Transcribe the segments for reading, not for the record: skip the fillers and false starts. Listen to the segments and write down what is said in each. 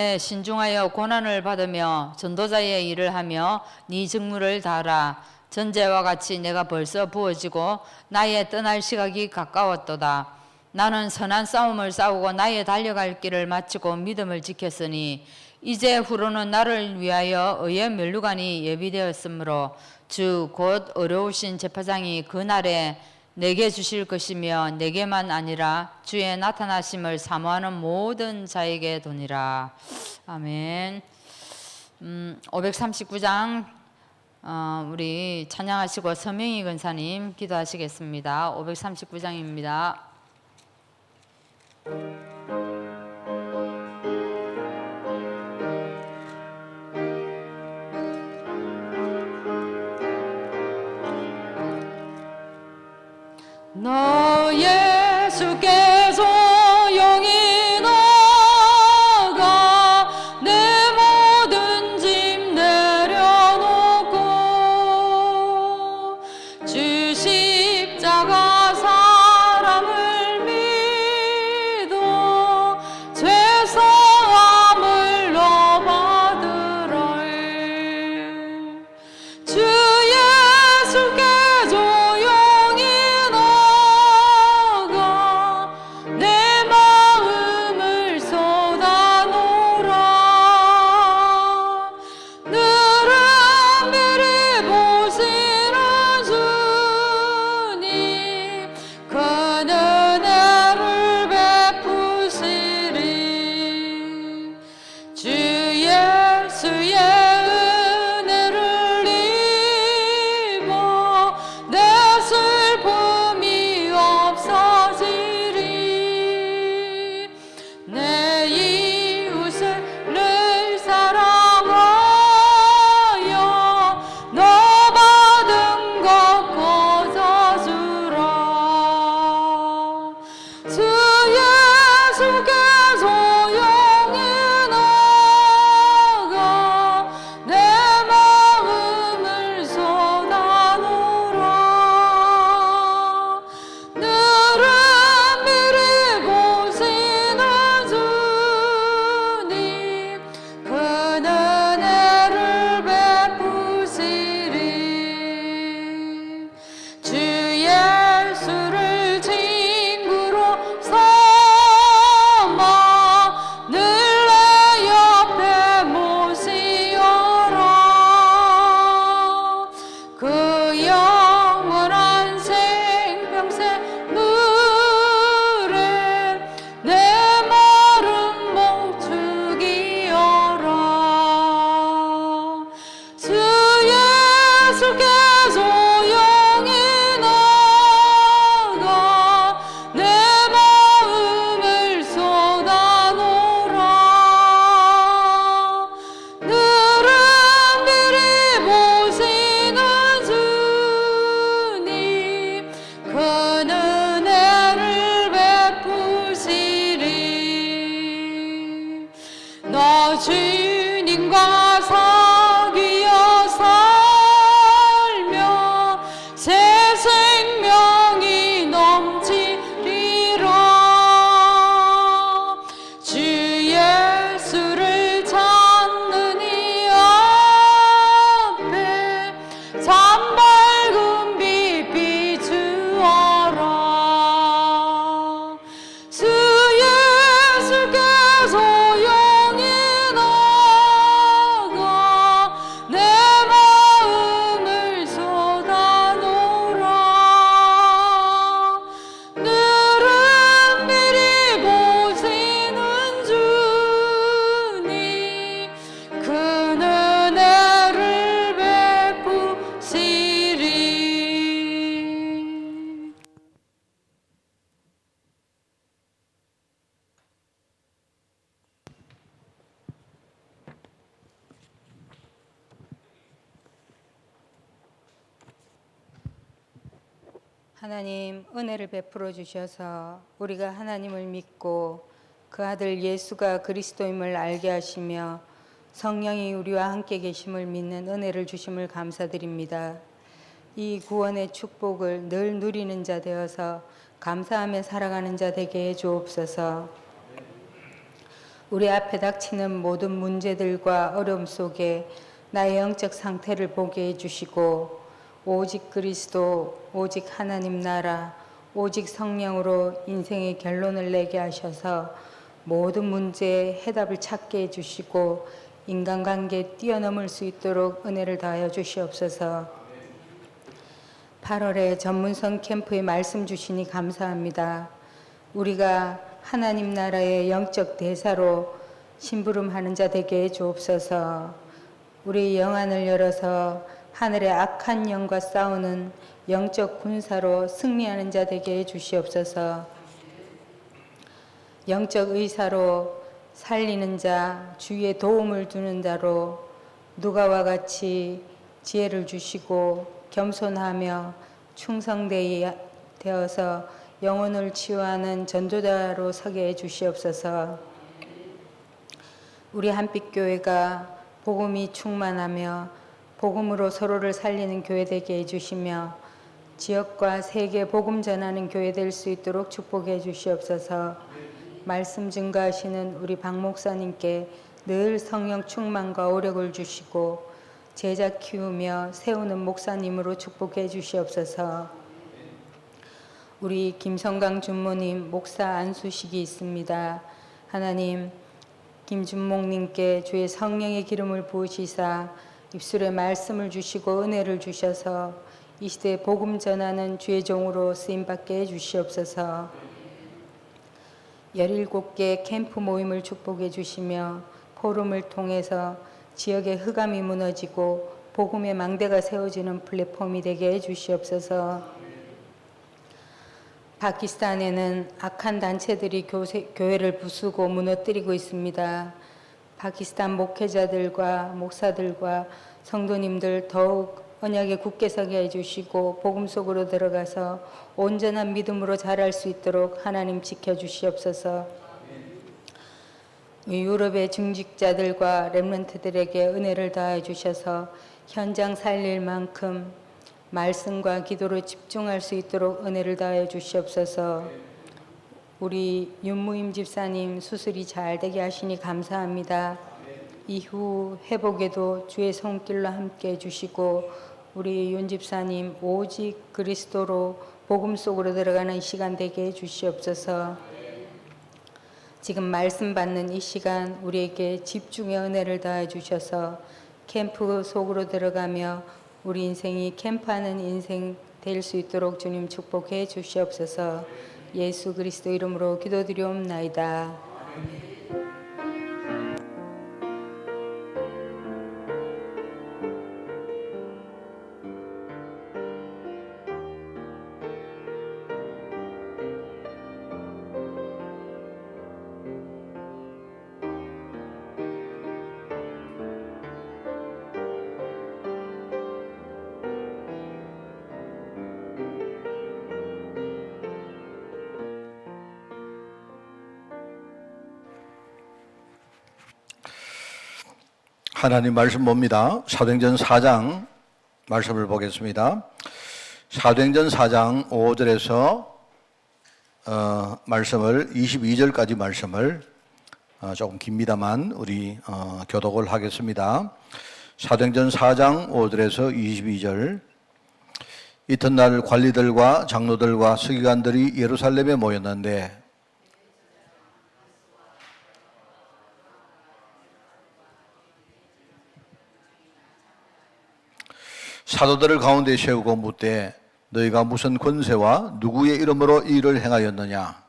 신중하여 고난을 받으며 전도자의 일을 하며 네 직무를 다하라. 전제와 같이 내가 벌써 부어지고 나의 떠날 시각이 가까웠도다. 나는 선한 싸움을 싸우고 나의 달려갈 길을 마치고 믿음을 지켰으니 이제 후로는 나를 위하여 의의 면류관이 예비되었으므로 주 곧 어려우신 제사장이 그날에 내게 주실 것이며 내게만 아니라 주의 나타나심을 사모하는 모든 자에게 도니라. 아멘. 539장 우리 찬양하시고 서명희 권사님 기도하시겠습니다. 539장입니다. 너 예수께서 영이 나가 내 모든 짐 내려놓고 주 십자가 사랑을 믿어 죄사함을 너 받으라. 주 예수께서 주님과 사귀어 살며 새 생명이 넘치리라. 주 예수를 찾는 이 앞에 참밝은 빛 비추어라. 주 예수께서 하나님, 은혜를 베풀어 주셔서 우리가 하나님을 믿고 그 아들 예수가 그리스도임을 알게 하시며 성령이 우리와 함께 계심을 믿는 은혜를 주심을 감사드립니다. 이 구원의 축복을 늘 누리는 자 되어서 감사하며 살아가는 자 되게 해 주옵소서. 우리 앞에 닥치는 모든 문제들과 어려움 속에 나의 영적 상태를 보게 해주시고 오직 그리스도, 오직 하나님 나라, 오직 성령으로 인생의 결론을 내게 하셔서 모든 문제에 해답을 찾게 해주시고 인간관계에 뛰어넘을 수 있도록 은혜를 다하여 주시옵소서. 8월에 전문성 캠프에 말씀 주시니 감사합니다. 우리가 하나님 나라의 영적 대사로 심부름하는 자 되게 해 주옵소서. 우리 영안을 열어서 하늘의 악한 영과 싸우는 영적 군사로 승리하는 자 되게 해 주시옵소서. 영적 의사로 살리는 자, 주위에 도움을 두는 자로 누가와 같이 지혜를 주시고 겸손하며 충성되어서 영혼을 치유하는 전도자로 서게 해 주시옵소서. 우리 한빛교회가 복음이 충만하며 복음으로 서로를 살리는 교회 되게 해주시며 지역과 세계 복음 전하는 교회 될 수 있도록 축복해 주시옵소서. 말씀 증거하시는 우리 박 목사님께 늘 성령 충만과 오력을 주시고 제자 키우며 세우는 목사님으로 축복해 주시옵소서. 우리 김성강 준모님 목사 안수식이 있습니다. 하나님, 김준목님께 주의 성령의 기름을 부으시사 입술에 말씀을 주시고 은혜를 주셔서 이 시대에 복음 전하는 주의 종으로 쓰임받게 해주시옵소서. 17개 캠프 모임을 축복해 주시며 포럼을 통해서 지역의 흑암이 무너지고 복음의 망대가 세워지는 플랫폼이 되게 해주시옵소서. 파키스탄에는 악한 단체들이 교회를 부수고 무너뜨리고 있습니다. 파키스탄 목회자들과 목사들과 성도님들 더욱 언약에 굳게 서게 해주시고 복음 속으로 들어가서 온전한 믿음으로 자랄 수 있도록 하나님 지켜주시옵소서. 유럽의 중직자들과 렘넌트들에게 은혜를 다해 주셔서 현장 살릴 만큼 말씀과 기도로 집중할 수 있도록 은혜를 다해 주시옵소서. 우리 윤무임 집사님 수술이 잘 되게 하시니 감사합니다. 이후 회복에도 주의 손길로 함께 해주시고 우리 윤 집사님 오직 그리스도로 복음 속으로 들어가는 시간 되게 해주시옵소서. 지금 말씀 받는 이 시간 우리에게 집중의 은혜를 다해 주셔서 캠프 속으로 들어가며 우리 인생이 캠프하는 인생 될 수 있도록 주님 축복해 주시옵소서. 예수 그리스도 이름으로 기도드리옵나이다. 하나님 말씀 봅니다. 사도행전 4장 말씀을 보겠습니다. 사도행전 4장 5절에서 말씀을 22절까지 말씀을 조금 깁니다만 우리 교독을 하겠습니다. 사도행전 4장 5절에서 22절. 이튿날 관리들과 장로들과 서기관들이 예루살렘에 모였는데 사도들을 가운데 세우고 묻되 너희가 무슨 권세와 누구의 이름으로 이 일을 행하였느냐?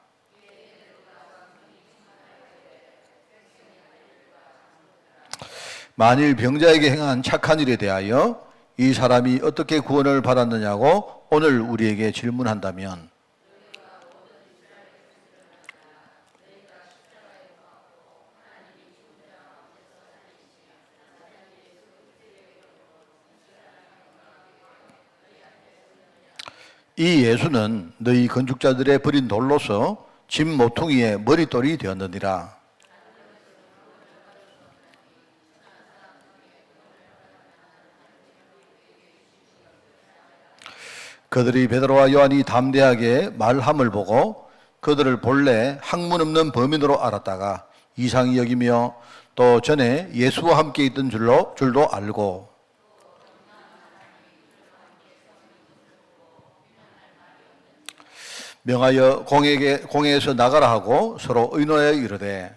만일 병자에게 행한 착한 일에 대하여 이 사람이 어떻게 구원을 받았느냐고 오늘 우리에게 질문한다면 이 예수는 너희 건축자들의 버린 돌로서 집 모퉁이의 머릿돌이 되었느니라. 그들이 베드로와 요한이 담대하게 말함을 보고 그들을 본래 학문 없는 범인으로 알았다가 이상히 여기며 또 전에 예수와 함께 있던 줄도 알고 명하여 공회에서 나가라 하고 서로 의논하여 이르되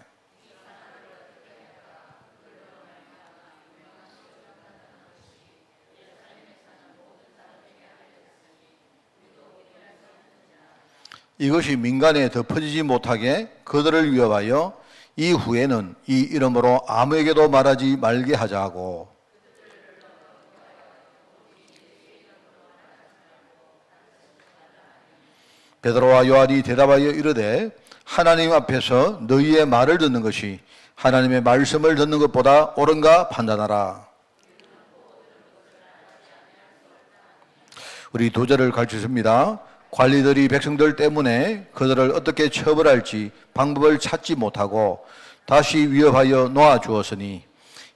이것이 민간에 덮어지지 못하게 그들을 위협하여 이후에는 이 이름으로 아무에게도 말하지 말게 하자 하고 베드로와 요한이 대답하여 이르되 하나님 앞에서 너희의 말을 듣는 것이 하나님의 말씀을 듣는 것보다 옳은가 판단하라. 우리 두 절을 가르쳤습니다. 관리들이 백성들 때문에 그들을 어떻게 처벌할지 방법을 찾지 못하고 다시 위협하여 놓아주었으니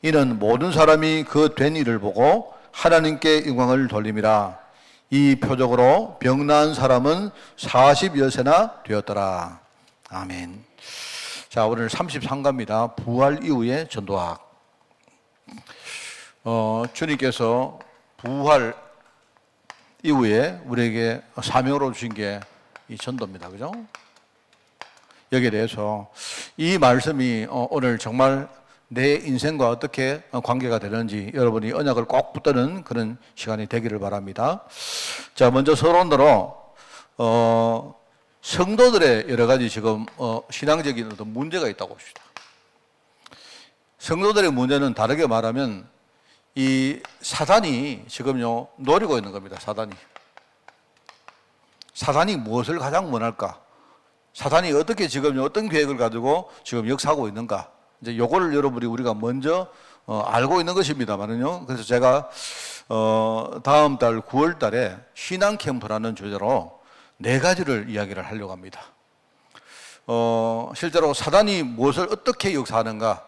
이는 모든 사람이 그 된 일을 보고 하나님께 영광을 돌림이라. 이 표적으로 병 나은 사람은 40여세나 되었더라. 아멘. 자, 오늘 33가입니다. 부활 이후의 전도학. 주님께서 부활 이후에 우리에게 사명으로 주신 게 이 전도입니다. 그죠? 여기에 대해서 이 말씀이 오늘 정말 내 인생과 어떻게 관계가 되는지 여러분이 언약을 꼭 붙드는 그런 시간이 되기를 바랍니다. 자, 먼저 서론으로 성도들의 여러 가지 지금 신앙적인 어떤 문제가 있다고 봅시다. 성도들의 문제는 다르게 말하면 이 사단이 지금요 노리고 있는 겁니다. 사단이 무엇을 가장 원할까? 사단이 어떻게 지금요 어떤 계획을 가지고 지금 역사하고 있는가? 이제 요거를 여러분이 우리가 먼저 알고 있는 것입니다만은요. 그래서 제가 다음 달 9월 달에 신앙 캠프라는 주제로 4가지를 이야기를 하려고 합니다. 실제로 사단이 무엇을 어떻게 역사하는가?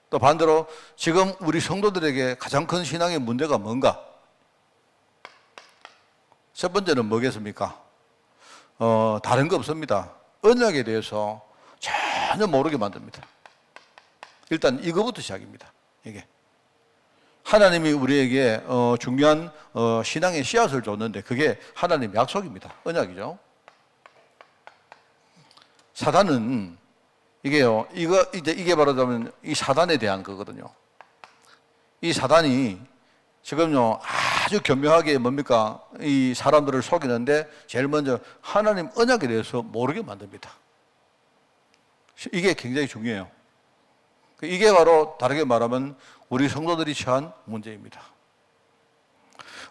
또 반대로 지금 우리 성도들에게 가장 큰 신앙의 문제가 뭔가? 첫 번째는 뭐겠습니까? 다른 거 없습니다. 언약에 대해서 전혀 모르게 만듭니다. 일단 이거부터 시작입니다. 이게 하나님이 우리에게 중요한 신앙의 씨앗을 줬는데 그게 하나님의 약속입니다. 언약이죠. 사단은 이게요. 이게 말하자면 이 사단에 대한 거거든요. 이 사단이 지금요 아주 교묘하게 뭡니까? 이 사람들을 속이는데 제일 먼저 하나님 언약에 대해서 모르게 만듭니다. 이게 굉장히 중요해요. 이게 바로 다르게 말하면 우리 성도들이 처한 문제입니다.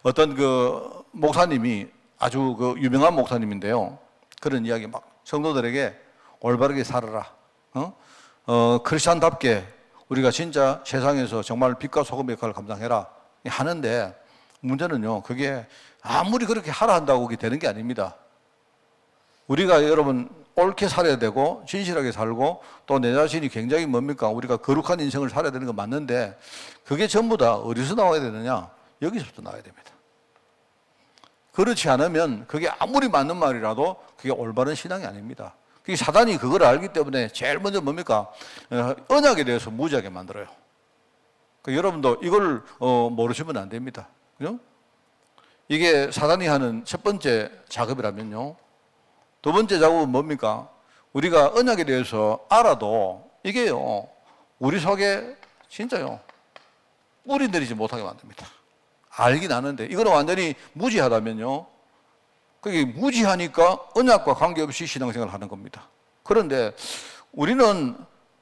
어떤 그 목사님이 아주 그 유명한 목사님인데요. 그런 이야기 막 성도들에게 올바르게 살아라. 크리스찬답게 우리가 진짜 세상에서 정말 빛과 소금의 역할을 감당해라 하는데 문제는요. 그게 아무리 그렇게 하라 한다고 그게 되는 게 아닙니다. 우리가 여러분 옳게 살아야 되고 진실하게 살고 또 내 자신이 굉장히 뭡니까? 우리가 거룩한 인생을 살아야 되는 건 맞는데 그게 전부 다 어디서 나와야 되느냐? 여기서부터 나와야 됩니다. 그렇지 않으면 그게 아무리 맞는 말이라도 그게 올바른 신앙이 아닙니다. 그게 사단이 그걸 알기 때문에 제일 먼저 뭡니까? 언약에 대해서 무지하게 만들어요. 여러분도 이걸 모르시면 안 됩니다. 그죠? 이게 사단이 하는 첫 번째 작업이라면요. 두 번째 작업은 뭡니까? 우리가 언약에 대해서 알아도 이게요, 우리 속에 진짜요, 뿌리 내리지 못하게 만듭니다. 알긴 아는데, 이거는 완전히 무지하다면요, 그게 무지하니까 언약과 관계없이 신앙생활을 하는 겁니다. 그런데 우리는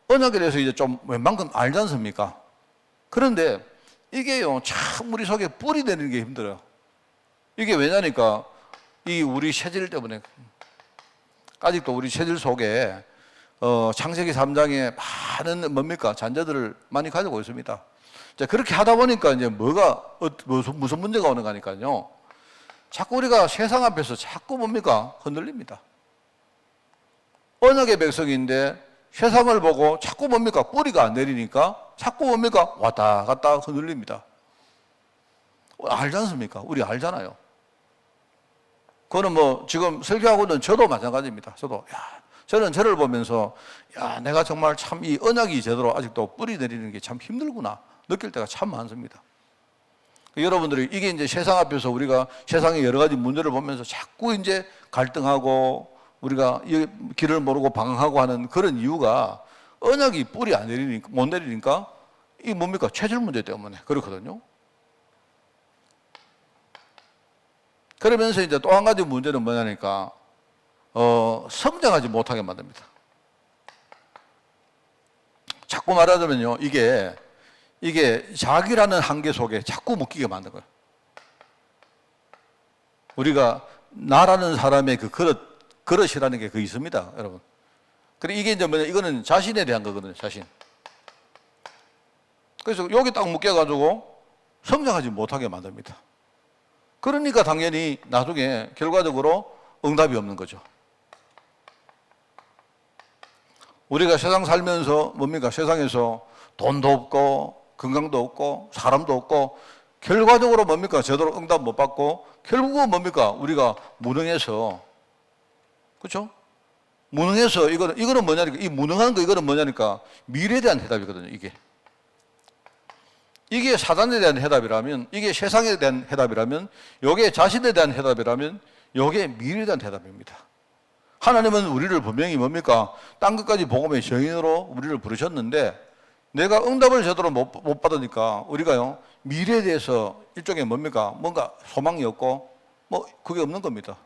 언약에 대해서 이제 좀 웬만큼 알지 않습니까? 그런데 이게요, 참 우리 속에 뿌리 내리는 게 힘들어요. 이게 왜냐니까, 이 우리 체질 때문에. 아직도 우리 체질 속에 창세기 3장에 많은 뭡니까? 잔재들을 많이 가지고 있습니다. 자, 그렇게 하다 보니까 이제 무슨 문제가 오는 거니까요. 자꾸 우리가 세상 앞에서 자꾸 뭡니까? 흔들립니다. 언약의 백성인데 세상을 보고 자꾸 뭡니까? 뿌리가 안 내리니까 자꾸 뭡니까? 왔다 갔다 흔들립니다. 알지 않습니까? 우리 알잖아요. 그거는 뭐 지금 설교하고는 저도 마찬가지입니다. 저도 저는 저를 보면서 야, 내가 정말 참 이 언약이 제대로 아직도 뿌리 내리는 게 참 힘들구나 느낄 때가 참 많습니다. 여러분들이 이게 이제 세상 앞에서 우리가 세상의 여러 가지 문제를 보면서 자꾸 이제 갈등하고 우리가 이 길을 모르고 방황하고 하는 그런 이유가 언약이 뿌리 안 내리니까, 못 내리니까 이 뭡니까? 체질 문제 때문에 그렇거든요. 그러면서 이제 또 한 가지 문제는 뭐냐니까 성장하지 못하게 만듭니다. 자꾸 말하자면요, 이게 자기라는 한계 속에 자꾸 묶이게 만든 거예요. 우리가 나라는 사람의 그 그릇이라는 게 그 있습니다, 여러분. 그리고 이게 이제 뭐냐, 이거는 자신에 대한 거거든요, 자신. 그래서 여기 딱 묶여가지고 성장하지 못하게 만듭니다. 그러니까 당연히 나중에 결과적으로 응답이 없는 거죠. 우리가 세상 살면서 뭡니까? 세상에서 돈도 없고 건강도 없고 사람도 없고 결과적으로 뭡니까? 제대로 응답 못 받고 결국은 뭡니까? 우리가 무능해서, 그렇죠? 무능해서 이거는 뭐냐니까, 이 무능한 거 이거는 뭐냐니까 미래에 대한 해답이거든요. 이게 사단에 대한 해답이라면, 이게 세상에 대한 해답이라면, 이게 자신에 대한 해답이라면, 이게 미래에 대한 해답입니다. 하나님은 우리를 분명히 뭡니까? 땅 끝까지 복음의 증인으로 우리를 부르셨는데 내가 응답을 제대로 못 받으니까 우리가요, 미래에 대해서 일종의 뭡니까? 뭔가 소망이 없고 뭐 그게 없는 겁니다.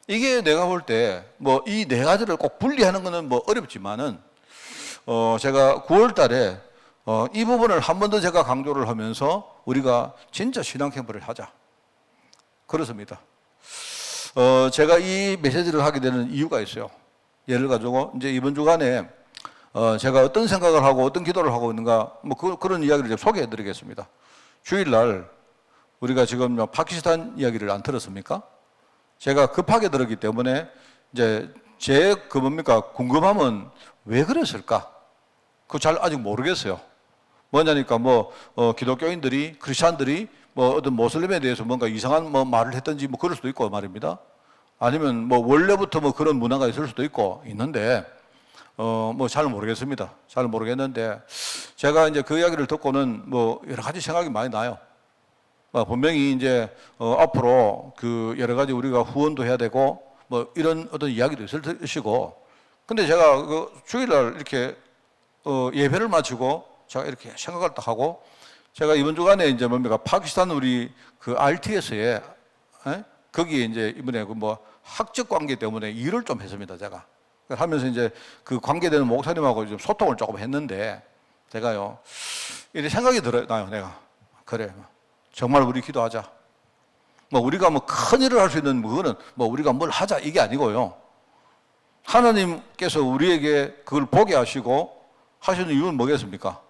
이게 내가 볼 때 뭐 이 네 가지를 꼭 분리하는 거는 뭐 어렵지만은 제가 9월 달에 이 부분을 한 번 더 제가 강조를 하면서 우리가 진짜 신앙 캠프를 하자. 그렇습니다. 제가 이 메시지를 하게 되는 이유가 있어요. 예를 가지고 이제 이번 주간에 제가 어떤 생각을 하고 어떤 기도를 하고 있는가 뭐 그런 이야기를 이제 소개해 드리겠습니다. 주일날 우리가 지금 파키스탄 이야기를 안 들었습니까? 제가 급하게 들었기 때문에 이제 제 그 뭡니까 궁금함은 왜 그랬을까? 그거 잘 아직 모르겠어요. 뭐냐니까 뭐 기독교인들이 크리스찬들이 뭐 어떤 모슬림에 대해서 뭔가 이상한 뭐 말을 했든지 뭐 그럴 수도 있고 말입니다. 아니면 뭐 원래부터 뭐 그런 문화가 있을 수도 있고 있는데 뭐 잘 모르겠습니다. 잘 모르겠는데 제가 이제 그 이야기를 듣고는 뭐 여러 가지 생각이 많이 나요. 분명히 이제 앞으로 그 여러 가지 우리가 후원도 해야 되고 뭐 이런 어떤 이야기도 있을 것이고, 근데 제가 그 주일날 이렇게 예배를 마치고 제가 이렇게 생각을 딱 하고 제가 이번 주간에 이제 뭡니까 파키스탄 우리 그 RTS에 거기에 이제 이번에 그 뭐 학적 관계 때문에 일을 좀 했습니다. 제가 하면서 이제 그 관계되는 목사님하고 좀 소통을 조금 했는데 제가요 이렇게 생각이 들어요. 내가 그래 정말 우리 기도하자. 뭐 우리가 뭐 큰 일을 할 수 있는 그거는 뭐 우리가 뭘 하자 이게 아니고요. 하나님께서 우리에게 그걸 보게 하시고 하시는 이유는 뭐겠습니까?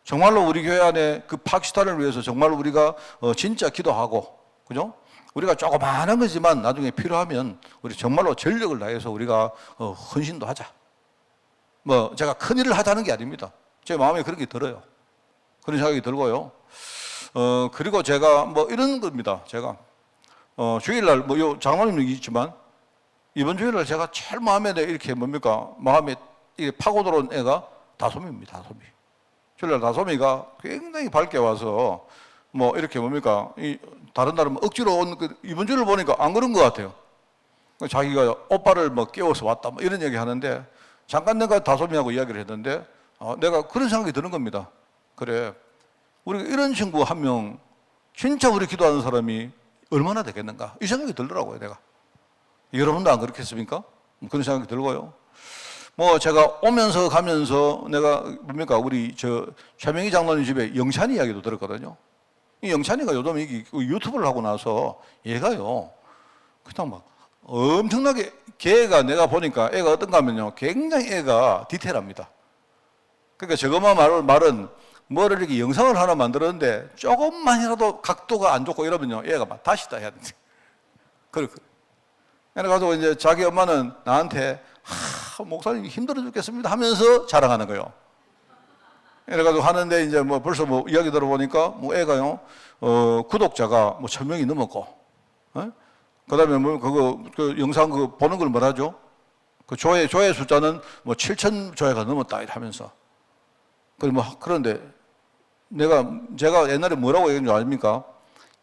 정말로 우리 교회 안에 그 파키스탄을 위해서 정말 우리가 진짜 기도하고, 그죠? 우리가 조그마한 거지만 나중에 필요하면 우리 정말로 전력을 다해서 우리가 헌신도 하자. 뭐 제가 큰 일을 하자는 게 아닙니다. 제 마음에 그런 게 들어요. 그런 생각이 들고요. 그리고 제가 뭐 이런 겁니다. 제가 주일날 뭐 요 장로님도 있지만 이번 주일날 제가 제일 마음에 이렇게 뭡니까 마음에 이게 파고 들어온 애가 다솜입니다. 다솜이. 주일날 다솜이가 굉장히 밝게 와서 뭐 이렇게 뭡니까 이 다른 날은 억지로 온 이번 주를 보니까 안 그런 것 같아요. 자기가 오빠를 뭐 깨워서 왔다 뭐 이런 얘기 하는데 잠깐 내가 다솜이하고 이야기를 했는데 내가 그런 생각이 드는 겁니다. 그래 우리가 이런 친구 한 명 진짜 우리 기도하는 사람이 얼마나 되겠는가 이 생각이 들더라고요. 내가 여러분도 안 그렇겠습니까? 그런 생각이 들고요. 뭐 제가 오면서 가면서 내가 뭡니까 우리 저 최명희 장로님 집에 영찬이 이야기도 들었거든요. 이 영찬이가 요즘 이 유튜브를 하고 나서 얘가요 그냥 막 엄청나게 걔가 내가 보니까 애가 어떤가 하면요 굉장히 애가 디테일합니다. 그러니까 저것만 말은 뭐를 이렇게 영상을 하나 만들었는데 조금만이라도 각도가 안 좋고 이러면요 얘가 막 다시 다 해야 돼. 그래가지고 이제 자기 엄마는 나한테 목사님 힘들어 죽겠습니다 하면서 자랑하는 거예요. 그래가지고 하는데 이제 뭐 벌써 뭐 이야기 들어보니까 뭐 애가요 구독자가 뭐 1000명이 넘었고, 그 다음에 뭐 그 영상 보는 걸 뭐라죠? 그 조회 숫자는 뭐 7천 조회가 넘었다 이러면서. 그런데 제가 옛날에 뭐라고 얘기한 줄 아십니까?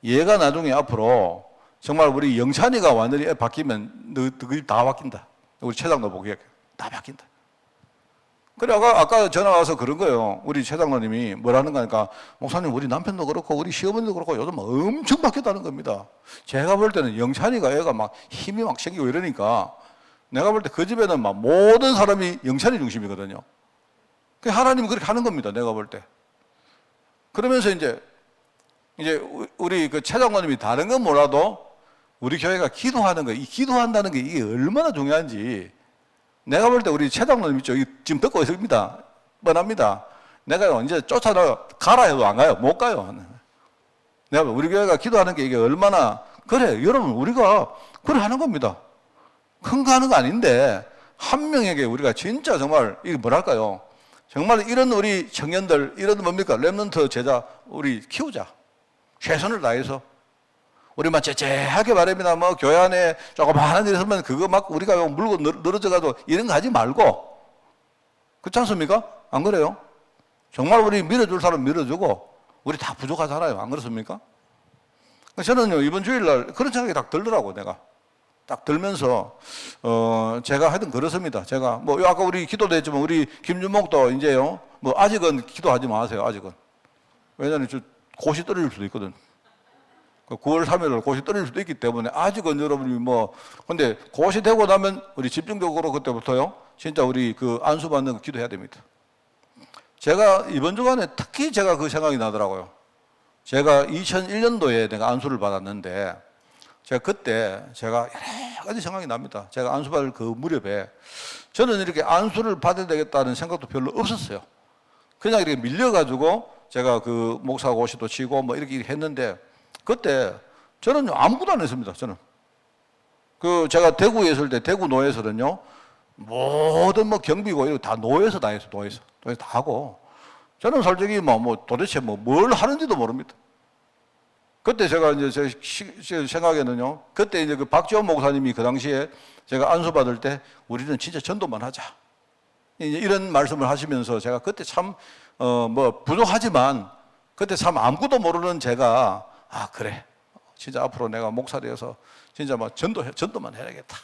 얘가 나중에 앞으로 정말 우리 영찬이가 완전히 바뀌면 너희 다 바뀐다. 우리 최장로 보기에 다 바뀐다. 그래 아까 전화 와서 그런 거예요. 우리 최장로님이 뭐라는 거니까 목사님 우리 남편도 그렇고 우리 시어머니도 그렇고 요즘 엄청 바뀌었다는 겁니다. 제가 볼 때는 영찬이가 애가 막 힘이 막 생기고 이러니까 내가 볼 때 그 집에는 막 모든 사람이 영찬이 중심이거든요. 그 하나님이 그렇게 하는 겁니다. 내가 볼 때. 그러면서 이제 우리 그 최장로님이 다른 건 몰라도 우리 교회가 기도하는 거, 이 기도한다는 게 이게 얼마나 중요한지 내가 볼 때 우리 최장로님 있죠. 지금 듣고 있습니다. 뻔합니다. 내가 이제 가라 해도 안 가요. 못 가요. 내가 우리 교회가 기도하는 게 이게 얼마나 그래. 여러분 우리가 그래 하는 겁니다. 큰 거 하는 거 아닌데 한 명에게 우리가 진짜 정말 이게 뭐랄까요. 정말 이런 우리 청년들 이런 뭡니까 렘넌트 제자 우리 키우자. 최선을 다해서 우리만 째째하게 말합니다. 뭐 교회 안에 조그마한 일 있으면 그거 막 우리가 물고 늘어져가지고 이런 거 하지 말고 그렇지 않습니까? 안 그래요? 정말 우리 밀어줄 사람 밀어주고 우리 다 부족하잖아요. 안 그렇습니까? 저는요 이번 주일날 그런 생각이 딱 들더라고. 내가 딱 들면서 제가 하여튼 그렇습니다. 제가 뭐 아까 우리 기도도 했지만 우리 김준목도 이제요 뭐 아직은 기도하지 마세요. 아직은 왜냐하면 고시 떨어질 수도 있거든. 9월 3일 고시 떨어질 수도 있기 때문에 아직은 여러분이 근데 고시 되고 나면 우리 집중적으로 그때부터요 진짜 우리 그 안수 받는 거 기도해야 됩니다. 제가 이번 주간에 특히 제가 그 생각이 나더라고요. 제가 2001년도에 내가 안수를 받았는데 제가 그때 여러 가지 생각이 납니다. 제가 안수 받을 그 무렵에 저는 이렇게 안수를 받아야 되겠다는 생각도 별로 없었어요. 그냥 이렇게 밀려가지고 제가 그 목사 고시도 치고 뭐 이렇게 했는데 그때 저는 아무것도 안 했습니다. 저는 제가 대구에 있을 때 대구 노예에서는요 모든 뭐 경비고 이거 다 노예에서 다 했어. 노예에서 다 하고 저는 솔직히 도대체 뭘 하는지도 모릅니다. 그때 제가 이제 제 생각에는요 그때 이제 그 박지원 목사님이 그 당시에 제가 안수 받을 때 우리는 진짜 전도만 하자 이제 이런 말씀을 하시면서 제가 그때 참 부족하지만 그때 참 아무것도 모르는 제가 그래 진짜 앞으로 내가 목사 되어서 진짜 막 전도만 해야겠다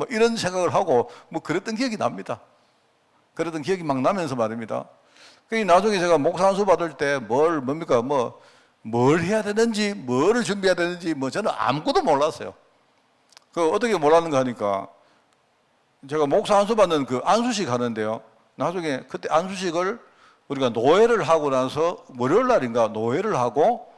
이런 생각을 하고 그랬던 기억이 납니다. 그랬던 기억이 막 나면서 말입니다. 나중에 제가 목사 안수 받을 때 뭘 해야 되는지 뭐를 준비해야 되는지 저는 아무것도 몰랐어요. 어떻게 몰랐는가 하니까 제가 목사 안수 받는 그 안수식 하는데요 나중에 그때 안수식을 우리가 노예를 하고 나서 월요일 날인가 노예를 하고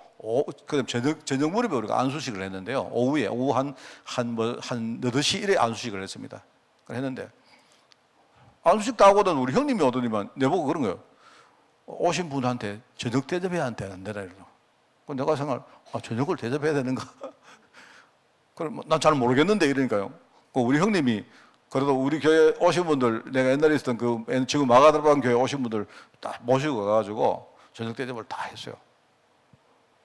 그다음 저녁 무렵에 우리가 안수식을 했는데요. 오후 한 8시 이래 안수식을 했습니다. 했는데 안수식 다 하고는 우리 형님이 오더니만 내보고 그런 거예요. 오신 분한테 저녁 대접해야 안 되나 이러고. 내가 생각을 저녁을 대접해야 되는가? 그럼 난 잘 모르겠는데 이러니까요. 우리 형님이 그래도 우리 교회 오신 분들 내가 옛날에 있었던 지금 마가다방 교회 오신 분들 다 모시고 가가지고 저녁 대접을 다 했어요.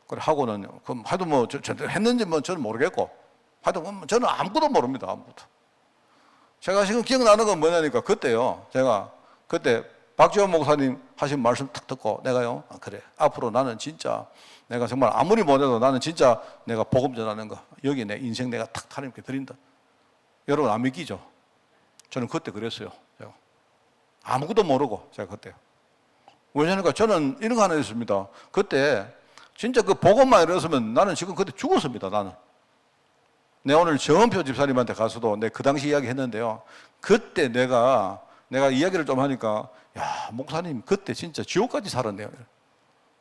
그래 하고는 그럼 하여튼 했는지 저는 모르겠고 하여튼 저는 아무것도 모릅니다. 아무것도. 제가 지금 기억나는 건 뭐냐니까 그때요. 제가 그때 박지원 목사님 하신 말씀 딱 듣고 내가요. 그래 앞으로 나는 진짜 내가 정말 아무리 못해도 나는 진짜 내가 복음 전하는 거 여기 내 인생 내가 탁 하나님께 드린다. 여러분 안 믿기죠? 저는 그때 그랬어요. 제가. 아무것도 모르고 제가 그때. 왜냐니까 저는 이런 거 하나 있습니다. 그때 진짜 그 복음만 이뤘으면 나는 지금 그때 죽었습니다. 나는. 내가 오늘 정은표 집사님한테 가서도 내가 그 당시 이야기 했는데요. 그때 내가 이야기를 좀 하니까 야 목사님 그때 진짜 지옥까지 살았네요.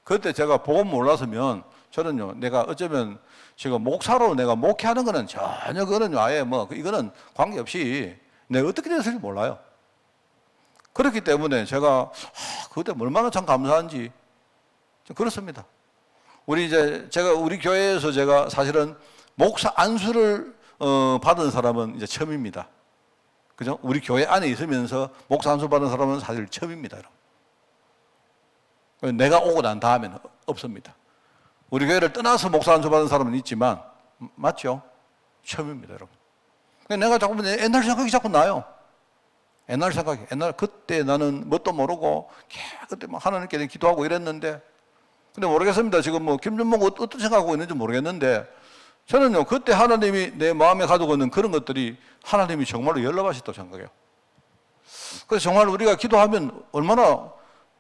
그때 제가 복음 몰랐으면 저는요 내가 어쩌면 지금 목사로 내가 목회하는 거는 전혀 그거는 아예 이거는 관계없이 내가 어떻게 됐을지 몰라요. 그렇기 때문에 제가 그때 얼마나 참 감사한지 좀 그렇습니다. 우리 교회에서 제가 사실은 목사 안수를 받은 사람은 이제 처음입니다. 그죠? 우리 교회 안에 있으면서 목사 안수 받은 사람은 사실 처음입니다. 여러분. 내가 오고 난 다음에는 없습니다. 우리 교회를 떠나서 목사 안수 받은 사람은 있지만 맞죠? 처음입니다, 여러분. 내가 자꾸 옛날 생각이 자꾸 나요. 옛날 생각해. 옛날 그때 나는 뭣도 모르고 그때 막 하나님께 기도하고 이랬는데, 근데 모르겠습니다. 지금 뭐 김준모가 어떤 생각하고 있는지 모르겠는데, 저는요 그때 하나님이 내 마음에 가지고 있는 그런 것들이 하나님이 정말로 연락하셨다고 생각해요. 그래서 정말 우리가 기도하면 얼마나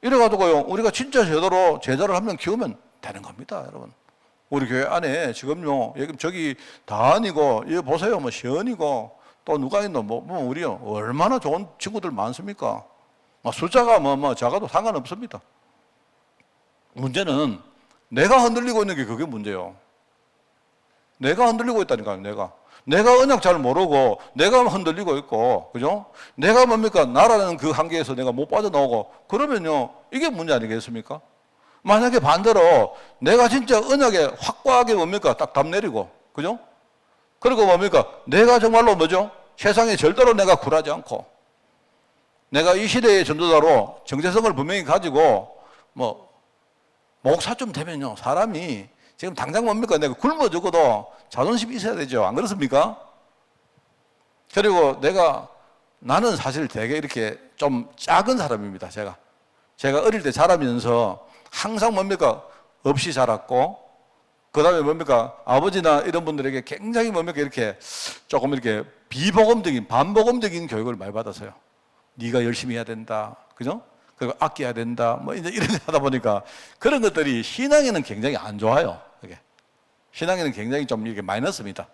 이래가지고요 우리가 진짜 제대로 제자를 한 명 키우면 되는 겁니다, 여러분. 우리 교회 안에 지금요 여기 저기 다은이고 여기 보세요 뭐 시연이고 또 누가 있노 뭐 우리요 얼마나 좋은 친구들 많습니까? 숫자가 뭐 작아도 상관없습니다. 문제는 내가 흔들리고 있는 게 그게 문제예요. 내가 흔들리고 있다니까요. 내가 언약 잘 모르고 내가 흔들리고 있고, 그죠? 내가 뭡니까? 나라는 그 한계에서 내가 못 빠져나오고 그러면요 이게 문제 아니겠습니까? 만약에 반대로 내가 진짜 언약에 확고하게 뭡니까? 딱 답 내리고, 그죠? 그리고 뭡니까? 내가 정말로 뭐죠? 세상에 절대로 내가 굴하지 않고 내가 이 시대의 전도자로 정체성을 분명히 가지고 뭐 목사쯤 되면요 사람이 지금 당장 뭡니까? 내가 굶어 죽어도 자존심이 있어야 되죠. 안 그렇습니까? 그리고 나는 사실 되게 이렇게 좀 작은 사람입니다. 제가 어릴 때 자라면서 항상 뭡니까? 없이 자랐고, 그 다음에 뭡니까? 아버지나 이런 분들에게 굉장히 뭡니까? 이렇게 조금 이렇게 비복음적인, 반복음적인 교육을 많이 받았어요. 네가 열심히 해야 된다. 그죠? 그리고 아껴야 된다. 뭐 이제 이런 거 하다 보니까 그런 것들이 신앙에는 굉장히 안 좋아요. 그게. 신앙에는 굉장히 좀 이렇게 마이너스입니다.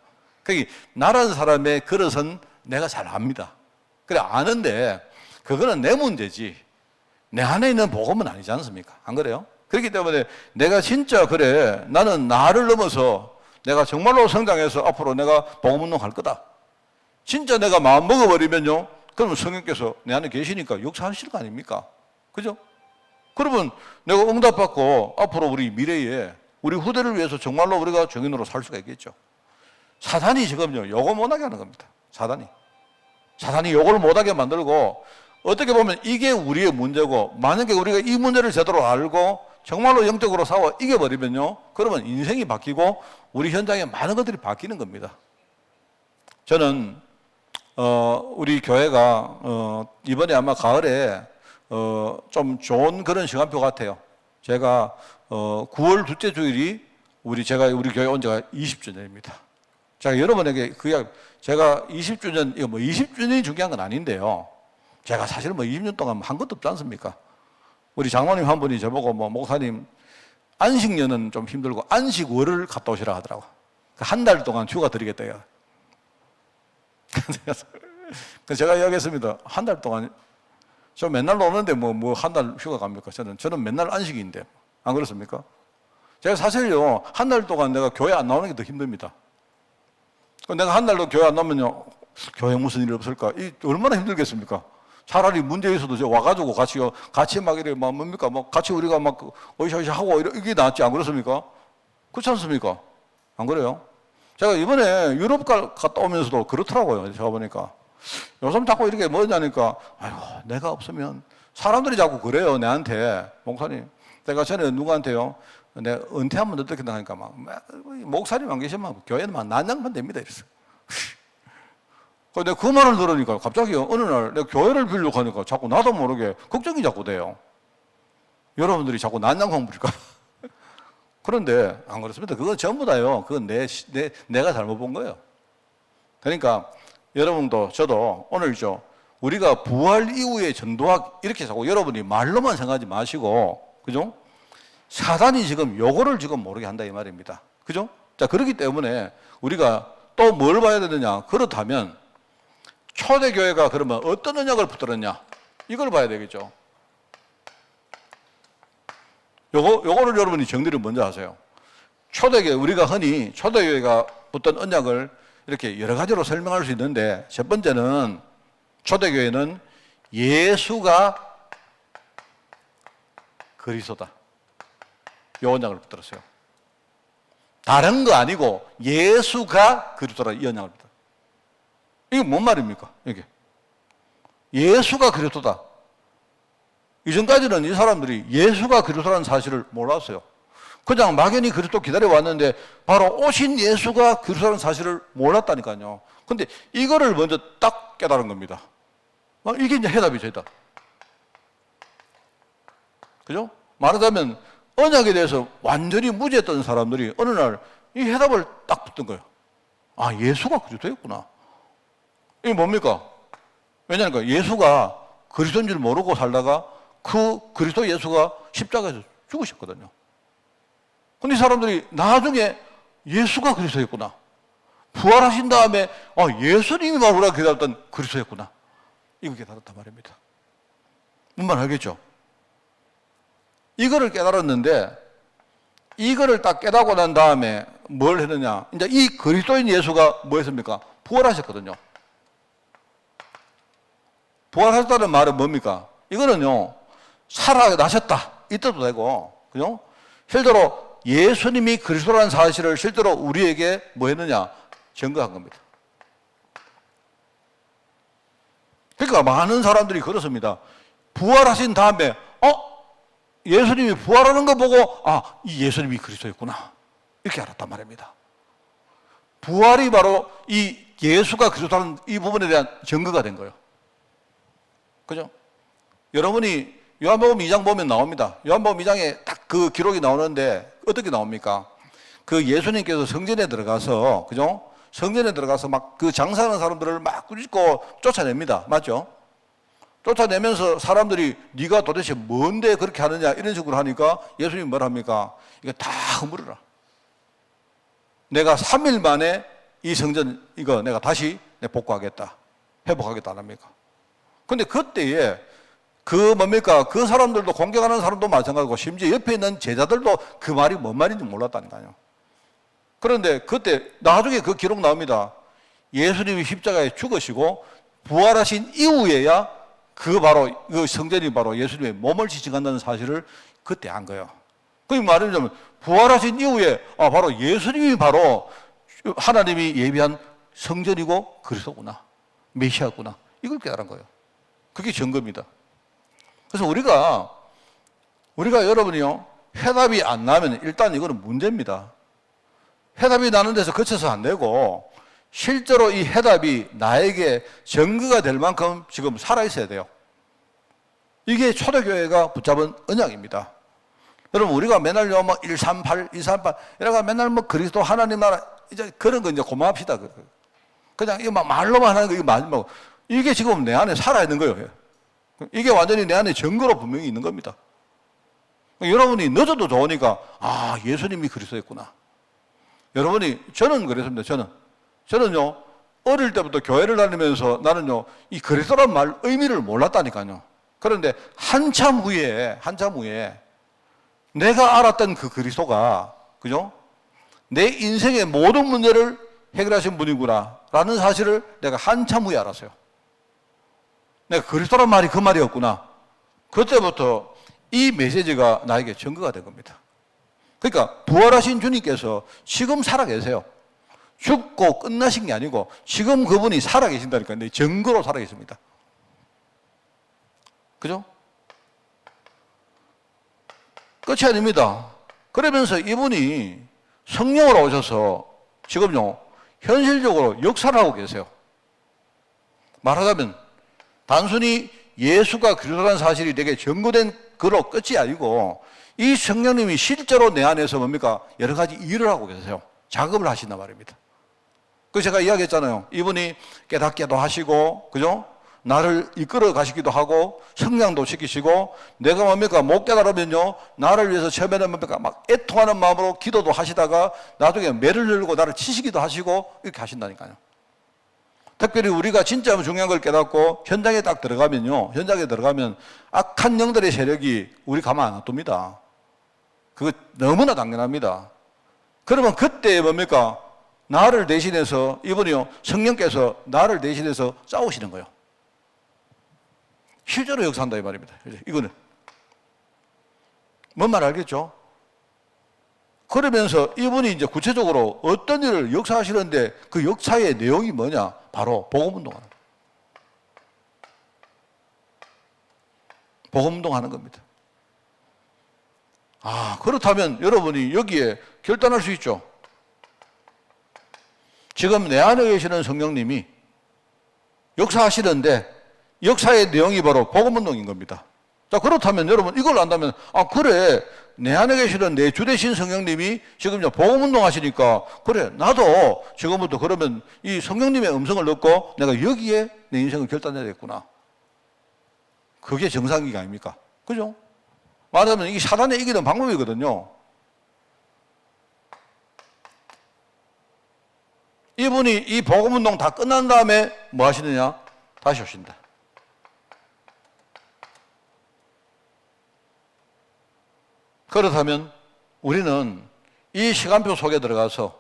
그게 나라는 사람의 그릇은 내가 잘 압니다. 그래, 아는데 그거는 내 문제지. 내 안에 있는 복음은 아니지 않습니까? 안 그래요? 그렇기 때문에 내가 진짜 그래, 나는 나를 넘어서 내가 정말로 성장해서 앞으로 내가 복음 운동할 거다. 진짜 내가 마음 먹어버리면요, 그러면 성령께서 내 안에 계시니까 역사하실 거 아닙니까? 그죠? 그러면 내가 응답받고 앞으로 우리 미래에 우리 후대를 위해서 정말로 우리가 정인으로 살 수가 있겠죠. 사단이 지금요, 요거 못하게 하는 겁니다. 사단이 요걸 못하게 만들고, 어떻게 보면 이게 우리의 문제고, 만약에 우리가 이 문제를 제대로 알고 정말로 영적으로 싸워 이겨버리면요, 그러면 인생이 바뀌고 우리 현장에 많은 것들이 바뀌는 겁니다. 저는 우리 교회가 이번에 아마 가을에 좀 좋은 그런 시간표 같아요. 제가 9월 둘째 주일이 제가 우리 교회 온 지가 20주년입니다. 제가 여러분에게 제가 20주년, 이거 뭐 20주년이 중요한 건 아닌데요. 제가 사실 뭐 20년 동안 한 것도 없지 않습니까? 우리 장모님 한 분이 저보고 뭐 목사님 안식년은 좀 힘들고 안식월을 갔다 오시라 하더라고. 한 달 동안 휴가 드리겠대요. 그래서 제가 이야기했습니다. 한 달 동안 저 맨날 오는데 뭐 한 달 휴가 갑니까? 저는 맨날 안식인데 안 그렇습니까? 제가 사실요 한 달 동안 내가 교회 안 나오는 게 더 힘듭니다. 내가 한 달도 교회 안 나오면요 교회 무슨 일이 없을까? 얼마나 힘들겠습니까? 차라리 문제 있어도 저 와가지고 같이 막 이래 막 뭡니까? 막 같이 우리가 막 어이샤어이샤 하고 이게 낫지 안 그렇습니까? 그렇지 않습니까? 안 그래요? 제가 이번에 유럽 갔다 오면서도 그렇더라고요. 제가 보니까 요즘 자꾸 이렇게 뭐냐니까 아이고 내가 없으면 사람들이 자꾸 그래요 내한테. 목사님 내가 전에 누구한테요 내가 은퇴하면 어떻게 나가니까 막 목사님 안 계시면 교회는 막 난장판 됩니다 이랬어. 내가 그 말을 들으니까 갑자기 어느 날 내가 교회를 빌려고 하니까 자꾸 나도 모르게 걱정이 자꾸 돼요. 여러분들이 자꾸 난장판 부릴까. 그런데 안 그렇습니다. 그건 전부 다요. 그건 내가 잘못 본 거예요. 그러니까 여러분도 저도 오늘죠. 우리가 부활 이후에 전도학 이렇게 자꾸 여러분이 말로만 생각하지 마시고, 그죠? 사단이 지금 요거를 지금 모르게 한다 이 말입니다. 그죠? 자, 그렇기 때문에 우리가 또 뭘 봐야 되느냐? 그렇다면 초대교회가 그러면 어떤 언약을 붙들었냐? 이걸 봐야 되겠죠. 요거를 여러분이 정리를 먼저 하세요. 초대교회, 우리가 흔히 초대교회가 붙던 언약을 이렇게 여러 가지로 설명할 수 있는데, 첫 번째는 초대교회는 예수가 그리스도다. 요 언약을 붙들었어요. 다른 거 아니고 예수가 그리스도다. 이 언약을 붙들었어요. 이게 뭔 말입니까? 이게 예수가 그리스도다. 이전까지는 이 사람들이 예수가 그리스도라는 사실을 몰랐어요. 그냥 막연히 그리스도 기다려 왔는데 바로 오신 예수가 그리스도라는 사실을 몰랐다니까요. 근데 이거를 먼저 딱 깨달은 겁니다. 이게 이제 해답이죠, 해답. 그죠? 말하자면 언약에 대해서 완전히 무지했던 사람들이 어느 날 이 해답을 딱 붙은 거예요. 아, 예수가 그리스도였구나. 이게 뭡니까? 왜냐니까 예수가 그리스도인 줄 모르고 살다가 그 그리스도 예수가 십자가에서 죽으셨거든요. 근데 이 사람들이 나중에 예수가 그리스도였구나. 부활하신 다음에 예수님이 바로 우리가 깨달았던 그리스도였구나. 이거 깨달았단 말입니다. 뭔 말 알겠죠? 이거를 깨달았는데 이거를 딱 깨닫고 난 다음에 뭘 했느냐? 이제 이 그리스도인 예수가 뭐 했습니까? 부활하셨거든요. 부활하셨다는 말은 뭡니까? 이거는요, 살아나셨다. 이 뜻도 되고, 그죠? 실제로 예수님이 그리스도라는 사실을 실제로 우리에게 뭐 했느냐? 증거한 겁니다. 그러니까 많은 사람들이 그렇습니다. 부활하신 다음에, 예수님이 부활하는 거 보고, 이 예수님이 그리스도였구나. 이렇게 알았단 말입니다. 부활이 바로 이 예수가 그리스도라는 이 부분에 대한 증거가 된 거예요. 그죠? 여러분이 요한복음 2장 보면 나옵니다. 요한복음 2장에 딱 그 기록이 나오는데 어떻게 나옵니까? 그 예수님께서 성전에 들어가서, 그죠? 성전에 들어가서 막 그 장사하는 사람들을 막 꾸짖고 쫓아냅니다. 맞죠? 쫓아내면서 사람들이 네가 도대체 뭔데 그렇게 하느냐 이런 식으로 하니까 예수님이 뭐라 합니까? 이거 다 허물어라. 내가 3일 만에 이 성전 이거 내가 다시 복구하겠다. 회복하겠다 안 합니까? 근데 그때에 그 뭡니까? 그 사람들도 공격하는 사람도 마찬가지고 심지어 옆에 있는 제자들도 그 말이 뭔 말인지 몰랐다니까요. 그런데 그때 나중에 그 기록 나옵니다. 예수님이 십자가에 죽으시고 부활하신 이후에야 그 바로 그 성전이 바로 예수님의 몸을 지칭한다는 사실을 그때 안 거예요. 그 말하자면 부활하신 이후에 바로 예수님이 바로 하나님이 예비한 성전이고 그리스도구나. 메시아구나. 이걸 깨달은 거예요. 그게 증거입니다. 그래서 우리가 여러분이요, 해답이 안 나면 일단 이거는 문제입니다. 해답이 나는 데서 그쳐서 안 되고 실제로 이 해답이 나에게 증거가 될 만큼 지금 살아있어야 돼요. 이게 초대교회가 붙잡은 언약입니다. 여러분, 우리가 맨날요, 138, 238, 이래가 맨날 그리스도 하나님 나라, 이제 그런 거 이제 고마합시다. 그냥 이거 말로만 하는 거, 이거 마지막. 이게 지금 내 안에 살아있는 거예요. 이게 완전히 내 안에 증거로 분명히 있는 겁니다. 여러분이 늦어도 좋으니까, 예수님이 그리스도였구나. 여러분이, 저는 그랬습니다. 저는요, 어릴 때부터 교회를 다니면서 나는요, 이 그리스도란 말 의미를 몰랐다니까요. 그런데 한참 후에 내가 알았던 그 그리스도가, 그죠? 내 인생의 모든 문제를 해결하신 분이구나 라는 사실을 내가 한참 후에 알았어요. 내가 그리스도란 말이 그 말이었구나. 그때부터 이 메시지가 나에게 증거가 된 겁니다. 그러니까 부활하신 주님께서 지금 살아계세요. 죽고 끝나신 게 아니고 지금 그분이 살아계신다니까요. 네, 증거로 살아계십니다. 그죠? 끝이 아닙니다. 그러면서 이분이 성령으로 오셔서 지금요, 현실적으로 역사를 하고 계세요. 말하자면 단순히 예수가 그리스도라는 사실이 내게 증거된 그로 끝이 아니고 이 성령님이 실제로 내 안에서 뭡니까? 여러 가지 일을 하고 계세요. 작업을 하신단 말입니다. 그 제가 이야기했잖아요. 이분이 깨닫게도 하시고, 그죠? 나를 이끌어 가시기도 하고, 성량도 시키시고, 내가 뭡니까? 못 깨달으면요, 나를 위해서 처음에는 뭡니까? 막 애통하는 마음으로 기도도 하시다가, 나중에 매를 열고 나를 치시기도 하시고, 이렇게 하신다니까요. 특별히 우리가 진짜 중요한 걸 깨닫고, 현장에 딱 들어가면요, 현장에 들어가면 악한 영들의 세력이 우리 가만 안 둡니다. 그거 너무나 당연합니다. 그러면 그때 뭡니까? 나를 대신해서, 이분이요, 성령께서 나를 대신해서 싸우시는 거예요. 실제로 역사한다 이 말입니다. 이거는 뭔 말 알겠죠? 그러면서 이분이 이제 구체적으로 어떤 일을 역사하시는데 그 역사의 내용이 뭐냐? 바로 복음운동하는 거예요. 복음운동하는 겁니다. 그렇다면 여러분이 여기에 결단할 수 있죠. 지금 내 안에 계시는 성령님이 역사하시는데 역사의 내용이 바로 복음운동인 겁니다. 자, 그렇다면 여러분 이걸 안다면, 아, 그래. 내 안에 계시던 내 주되신 성령님이 지금 복음운동 하시니까, 그래. 나도 지금부터 그러면 이 성령님의 음성을 듣고 내가 여기에 내 인생을 결단해야겠구나. 그게 정상이 아닙니까? 그죠? 말하자면 이게 사단에 이기는 방법이거든요. 이분이 이 복음운동 다 끝난 다음에 뭐 하시느냐? 다시 오신다. 그렇다면 우리는 이 시간표 속에 들어가서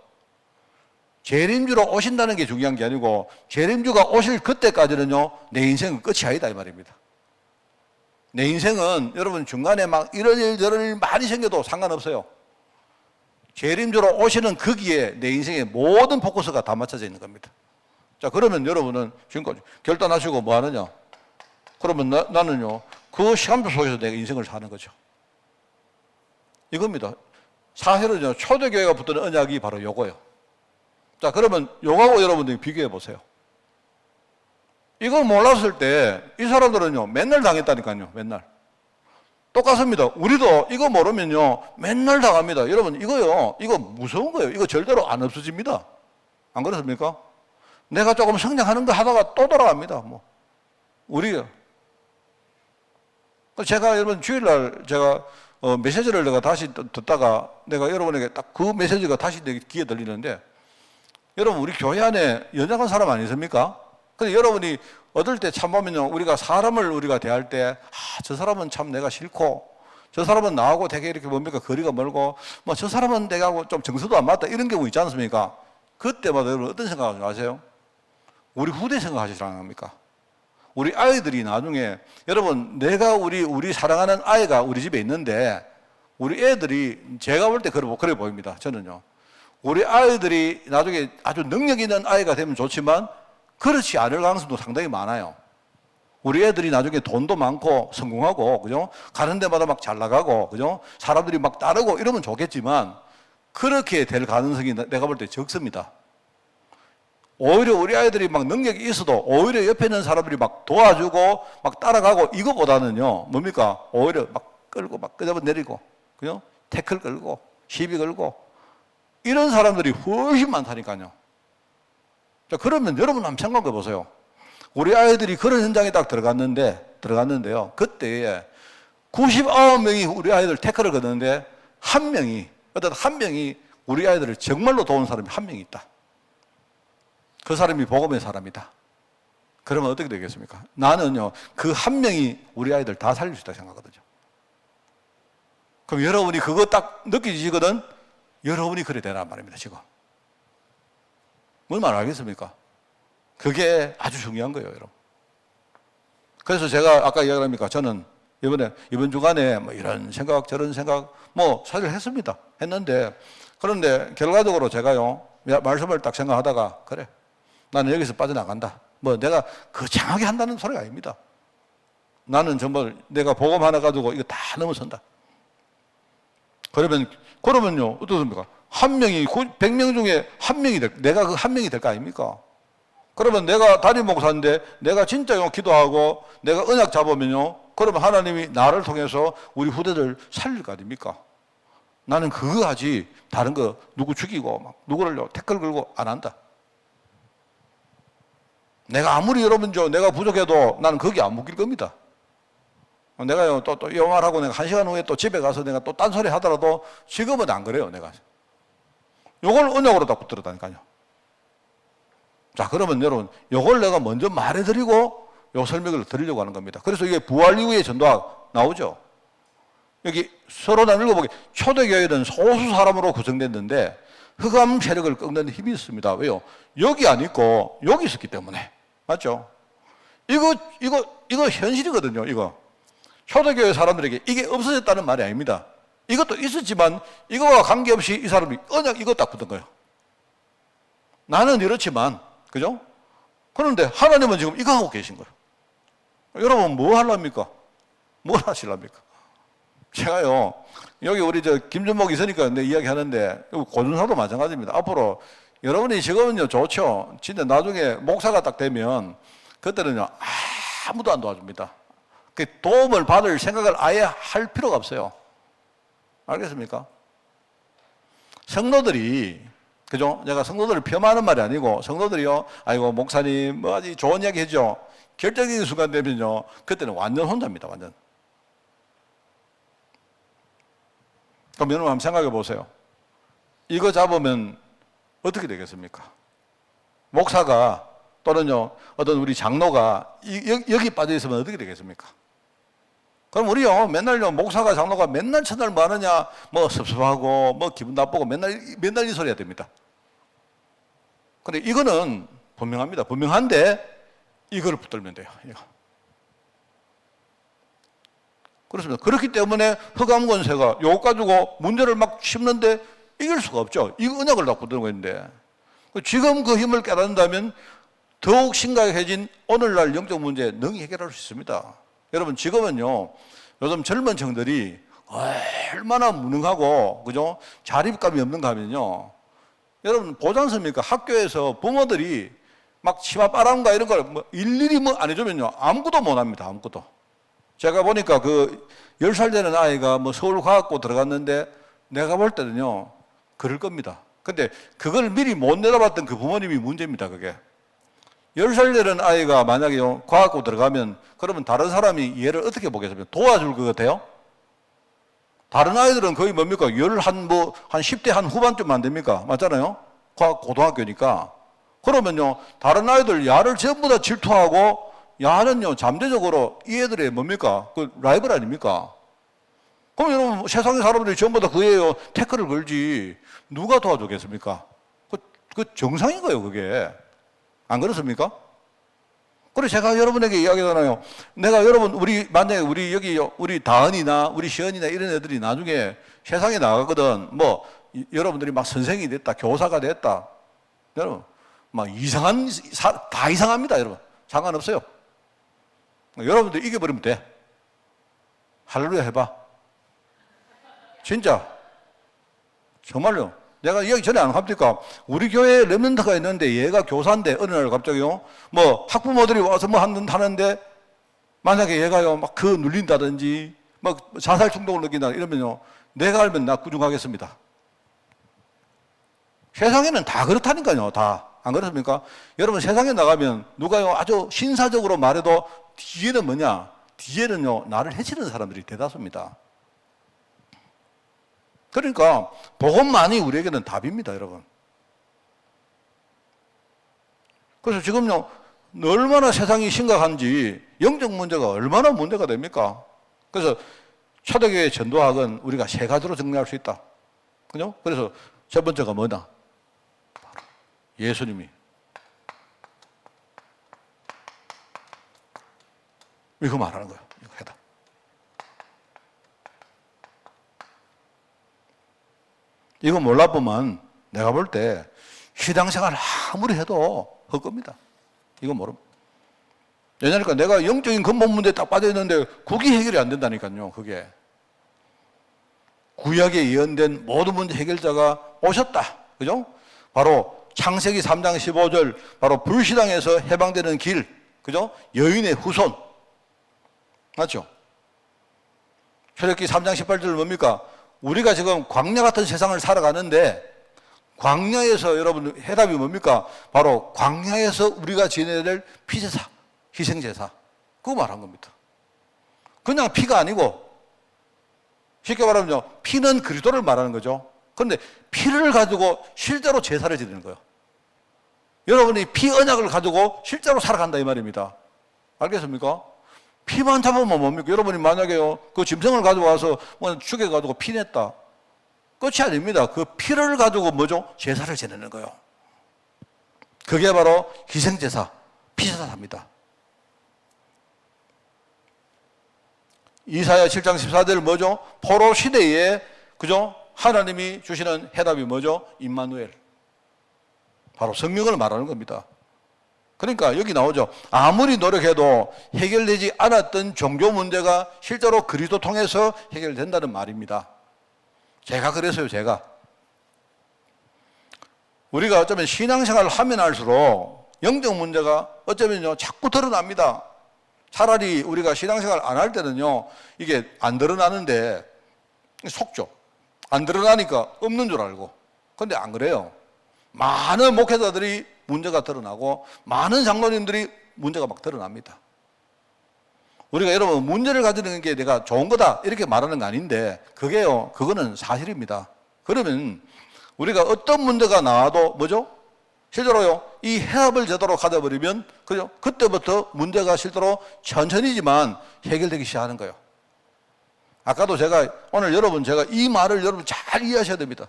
재림주로 오신다는 게 중요한 게 아니고, 재림주가 오실 그때까지는요, 내 인생은 끝이 아니다 이 말입니다. 내 인생은 여러분 중간에 막 이런 일 저런 일 많이 생겨도 상관없어요. 재림주로 오시는 거기에 내 인생의 모든 포커스가 다 맞춰져 있는 겁니다. 자, 그러면 여러분은 지금까지 결단하시고 뭐 하느냐? 그러면 나는요, 그 시간표 속에서 내 인생을 사는 거죠. 이겁니다. 사실은요, 초대교회가 붙드는 언약이 바로 요거예요. 자, 그러면 요거하고 여러분들이 비교해 보세요. 이걸 몰랐을 때 이 사람들은요, 맨날 당했다니까요, 맨날. 똑같습니다. 우리도 이거 모르면요, 맨날 당합니다. 여러분, 이거 무서운 거예요. 이거 절대로 안 없어집니다. 안 그렇습니까? 내가 조금 성장하는 거 하다가 또 돌아갑니다. 뭐. 우리요. 제가 여러분 주일날 제가 메시지를 내가 다시 듣다가 내가 여러분에게 딱 그 메시지가 다시 내 귀에 들리는데, 여러분 우리 교회 안에 연약한 사람 아니십니까? 근데 여러분이 얻을 때 참 보면요, 우리가 사람을 우리가 대할 때, 아, 저 사람은 참 내가 싫고, 저 사람은 나하고 되게 이렇게 뭡니까 거리가 멀고, 뭐 저 사람은 내가하고 좀 정서도 안 맞다 이런 경우 있지 않습니까? 그때마다 여러분 어떤 생각하지 아세요? 우리 후대 생각하시지 않습니까? 우리 아이들이 나중에, 여러분 내가 우리 사랑하는 아이가 우리 집에 있는데, 우리 애들이 제가 볼 때 그래 보입니다. 저는요, 우리 아이들이 나중에 아주 능력 있는 아이가 되면 좋지만 그렇지 않을 가능성도 상당히 많아요. 우리 애들이 나중에 돈도 많고 성공하고, 그죠? 가는 데마다 막 잘 나가고, 그죠? 사람들이 막 따르고 이러면 좋겠지만 그렇게 될 가능성이 내가 볼 때 적습니다. 오히려 우리 아이들이 막 능력이 있어도 오히려 옆에 있는 사람들이 막 도와주고 막 따라가고, 이거보다는요, 뭡니까? 오히려 막 끌고 막 끄집어 내리고, 그죠? 태클 끌고 시비 걸고 이런 사람들이 훨씬 많다니까요. 자, 그러면 여러분 한번 생각해 보세요. 우리 아이들이 그런 현장에 딱 들어갔는데요. 그때 99명이 우리 아이들 태클을 걷는데 어떤 한 명이 우리 아이들을 정말로 도운 사람이 한 명이 있다. 그 사람이 복음의 사람이다. 그러면 어떻게 되겠습니까? 나는요, 그 한 명이 우리 아이들 다 살릴 수 있다고 생각하거든요. 그럼 여러분이 그거 딱 느끼시거든? 여러분이 그래 되란 말입니다, 지금. 뭘 말하겠습니까? 그게 아주 중요한 거예요, 여러분. 그래서 제가 아까 이야기합니까? 저는 이번 주간에 뭐 이런 생각, 저런 생각, 뭐 사실 했는데, 그런데 결과적으로 제가요, 말씀을 딱 생각하다가, 그래, 나는 여기서 빠져나간다. 뭐 내가 그 장하게 한다는 소리가 아닙니다. 나는 정말 내가 복음 하나 가지고 이거 다 넘어선다. 그러면요, 어떻습니까? 한 명이, 100명 중에 한 명이 내가 그 한 명이 될 거 아닙니까? 그러면 내가 담임 목사인데 내가 진짜 기도하고 내가 언약 잡으면요, 그러면 하나님이 나를 통해서 우리 후대들 살릴 거 아닙니까? 나는 그거 하지, 다른 거 누구 죽이고 막 누구를 태클 걸고 안 한다. 내가 아무리 여러분 내가 부족해도 나는 거기 안 묶일 겁니다. 내가요, 또 이 말하고 내가 1시간 후에 또 집에 가서 내가 또 딴소리 하더라도 지금은 안 그래요, 내가. 요걸 언약으로 딱 붙들었다니까요. 자, 그러면 여러분, 요걸 내가 먼저 말해드리고 요 설명을 드리려고 하는 겁니다. 그래서 이게 부활 이후의 전도학 나오죠. 여기 서로 나 읽어보게, 초대교회는 소수 사람으로 구성됐는데 흑암 세력을 꺾는 힘이 있습니다. 왜요? 여기 안 있고 여기 있었기 때문에. 맞죠? 이거 현실이거든요, 이거. 초대교회 사람들에게 이게 없어졌다는 말이 아닙니다. 이것도 있었지만 이거와 관계없이 이 사람이 언약 이거 딱 붙은 거예요. 나는 이렇지만, 그죠? 그런데 하나님은 지금 이거 하고 계신 거예요. 여러분 뭐 하랍니까? 뭘 하실랍니까? 제가요, 여기 우리 김준목 있으니까 내 이야기 하는데, 고준사도 마찬가지입니다. 앞으로 여러분이 지금은요 좋죠. 진짜 나중에 목사가 딱 되면 그때는요 아무도 안 도와줍니다. 그 도움을 받을 생각을 아예 할 필요가 없어요. 알겠습니까? 성도들이, 그죠? 제가 성도들을 폄하하는 말이 아니고, 성도들이요, 아이고, 목사님, 뭐 아주 좋은 이야기 해줘. 결정적인 순간 되면요, 그때는 완전 혼자입니다, 완전. 그럼 여러분 한번 생각해 보세요. 이거 잡으면 어떻게 되겠습니까? 목사가 또는요, 어떤 우리 장로가 여기 빠져 있으면 어떻게 되겠습니까? 그럼 우리요, 맨날요, 목사가 장로가 맨날 첫날 뭐 하느냐, 뭐 섭섭하고, 뭐 기분 나쁘고 맨날 이 소리 해야 됩니다. 근데 이거는 분명합니다. 분명한데, 이거를 붙들면 돼요. 이거. 그렇습니다. 그렇기 때문에 흑암 권세가 요거 가지고 문제를 막 심는데 이길 수가 없죠. 이 언약을 다 붙들고 있는데. 지금 그 힘을 깨닫는다면 더욱 심각해진 오늘날 영적 문제 능히 해결할 수 있습니다. 여러분, 지금은요, 요즘 젊은 층들이 얼마나 무능하고, 그죠? 자립감이 없는가 하면요. 여러분, 보지 않습니까? 학교에서 부모들이 막 치마 빨아온가 이런 걸 뭐 일일이 뭐 안 해주면요. 아무것도 못 합니다. 아무것도. 제가 보니까 그 10살 되는 아이가 뭐 서울과학고 들어갔는데 내가 볼 때는요, 그럴 겁니다. 근데 그걸 미리 못 내다봤던 그 부모님이 문제입니다, 그게. 10살 되는 아이가 만약에 과학고 들어가면 그러면 다른 사람이 얘를 어떻게 보겠습니까? 도와줄 것 같아요? 다른 아이들은 거의 뭡니까? 한 10대 한 후반쯤 안 됩니까? 맞잖아요? 과학 고등학교니까. 그러면요, 다른 아이들 야를 전부 다 질투하고 야는요, 잠재적으로 이 애들의 뭡니까? 그 라이벌 아닙니까? 그럼 여러분, 세상의 사람들이 전부 다 그예요. 태클을 걸지. 누가 도와주겠습니까? 그 정상인 거예요, 그게. 안 그렇습니까? 그래서 제가 여러분에게 이야기하잖아요. 내가 여러분, 만약에 우리 다은이나 우리 시연이나 이런 애들이 나중에 세상에 나가거든. 뭐, 여러분들이 막 선생이 됐다, 교사가 됐다. 여러분, 막 다 이상합니다, 여러분. 상관없어요. 여러분들 이겨버리면 돼. 할렐루야 해봐. 진짜. 정말요. 내가 이야기 전에 안 합니까? 우리 교회에 렘넌트가 있는데 얘가 교사인데 어느 날 갑자기요. 뭐 학부모들이 와서 뭐 하는데 만약에 얘가요 막 그 눌린다든지 막 자살 충동을 느낀다 이러면요. 내가 알면 나 구중하겠습니다. 세상에는 다 그렇다니까요. 다. 안 그렇습니까? 여러분 세상에 나가면 누가요 아주 신사적으로 말해도 뒤에는 뭐냐? 뒤에는요 나를 해치는 사람들이 대다수입니다. 그러니까 복음만이 우리에게는 답입니다, 여러분. 그래서 지금요 얼마나 세상이 심각한지 영적 문제가 얼마나 문제가 됩니까? 그래서 초대교회 전도학은 우리가 세 가지로 정리할 수 있다. 그죠? 그래서 첫 번째가 뭐냐? 바로 예수님이 이거 말하는 거예요. 이거 해다. 이거 몰라보면 내가 볼 때 신앙생활 아무리 해도 헛겁니다. 이거 모릅니다. 왜냐니까 내가 영적인 근본 문제에 딱 빠져있는데 그게 해결이 안 된다니까요. 그게. 구약에 예언된 모든 문제 해결자가 오셨다. 그죠? 바로 창세기 3장 15절 바로 불신앙에서 해방되는 길. 그죠? 여인의 후손. 맞죠? 출애굽기 3장 18절 뭡니까? 우리가 지금 광야 같은 세상을 살아가는데 광야에서 여러분 해답이 뭡니까? 바로 광야에서 우리가 지내야 될 피제사, 희생제사. 그거 말한 겁니다. 그냥 피가 아니고 쉽게 말하면요. 피는 그리스도를 말하는 거죠. 그런데 피를 가지고 실제로 제사를 지내는 거예요. 여러분이 피 언약을 가지고 실제로 살아간다 이 말입니다. 알겠습니까? 피만 잡으면 뭡니까? 여러분이 만약에요, 그 짐승을 가지고 와서 뭐 죽여가지고 피 냈다. 끝이 아닙니다. 그 피를 가지고 뭐죠? 제사를 지내는 거예요. 그게 바로 희생제사, 피제사입니다. 이사야 7장 14절 뭐죠? 포로 시대에, 그죠? 하나님이 주시는 해답이 뭐죠? 임마누엘. 바로 성령을 말하는 겁니다. 그러니까 여기 나오죠. 아무리 노력해도 해결되지 않았던 종교 문제가 실제로 그리스도 통해서 해결된다는 말입니다. 제가 그래서요, 제가. 우리가 어쩌면 신앙생활을 하면 할수록 영적 문제가 어쩌면요, 자꾸 드러납니다. 차라리 우리가 신앙생활 안 할 때는요, 이게 안 드러나는데 속죠. 안 드러나니까 없는 줄 알고. 근데 안 그래요. 많은 목회자들이 문제가 드러나고 많은 장로님들이 문제가 막 드러납니다. 우리가 여러분 문제를 가지는 게 내가 좋은 거다 이렇게 말하는 거 아닌데 그거는 사실입니다. 그러면 우리가 어떤 문제가 나와도 뭐죠? 실제로요, 이 해답을 제대로 가져버리면 그죠? 그때부터 문제가 실제로 천천히지만 해결되기 시작하는 거예요. 아까도 오늘 제가 이 말을 여러분 잘 이해하셔야 됩니다.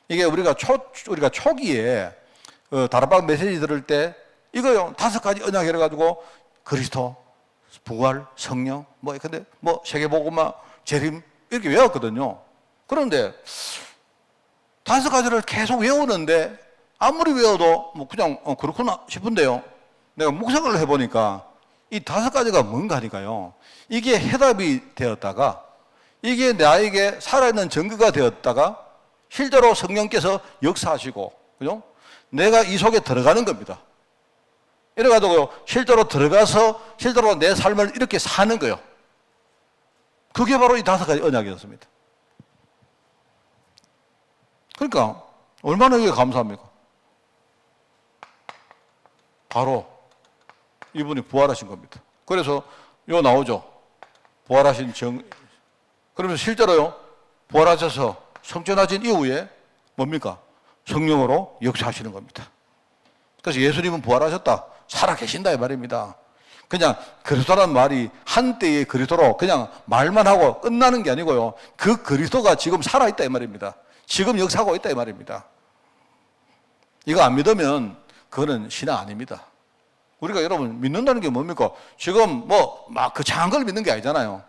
이게 우리가 초기에 다락방 메시지 들을 때 이거요 5가지 언약 해가지고 그리스도, 부활, 성령, 근데 세계복음화, 재림 이렇게 외웠거든요. 그런데 5가지를 계속 외우는데 아무리 외워도 그냥 그렇구나 싶은데요. 내가 묵상을 해보니까 이 5가지가 뭔가 하니까요. 이게 해답이 되었다가 이게 나에게 살아있는 증거가 되었다가 실제로 성령께서 역사하시고, 그죠? 내가 이 속에 들어가는 겁니다. 이래가지고요, 실제로 들어가서 실제로 내 삶을 이렇게 사는 거예요. 그게 바로 이 5가지 언약이었습니다. 그러니까 얼마나 이게 감사합니까? 바로 이분이 부활하신 겁니다. 그래서 요 나오죠. 부활하신 그러면서 실제로요, 부활하셔서 성전하신 이후에 뭡니까? 성령으로 역사하시는 겁니다. 그래서 예수님은 부활하셨다, 살아계신다 이 말입니다. 그냥 그리스도라는 말이 한때의 그리스도로 그냥 말만 하고 끝나는 게 아니고요, 그 그리스도가 지금 살아있다 이 말입니다. 지금 역사하고 있다 이 말입니다. 이거 안 믿으면 그거는 신앙 아닙니다. 우리가 여러분 믿는다는 게 뭡니까? 지금 막 그 장한 걸 믿는 게 아니잖아요.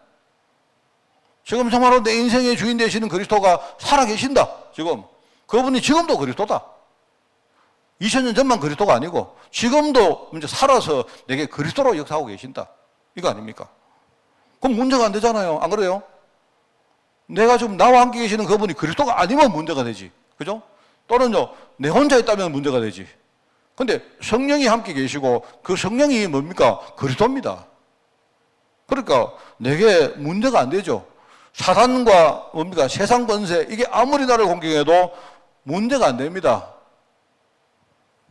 지금 정말로 내 인생의 주인 되시는 그리스도가 살아계신다. 지금 그분이 지금도 그리스도다. 2000년 전만 그리스도가 아니고 지금도 이제 살아서 내게 그리스도로 역사하고 계신다. 이거 아닙니까? 그럼 문제가 안 되잖아요. 안 그래요? 내가 지금 나와 함께 계시는 그분이 그리스도가 아니면 문제가 되지. 그죠? 또는요, 내 혼자 있다면 문제가 되지. 근데 성령이 함께 계시고 그 성령이 뭡니까? 그리스도입니다. 그러니까 내게 문제가 안 되죠. 사단과 뭡니까? 세상 권세, 이게 아무리 나를 공경해도 문제가 안 됩니다.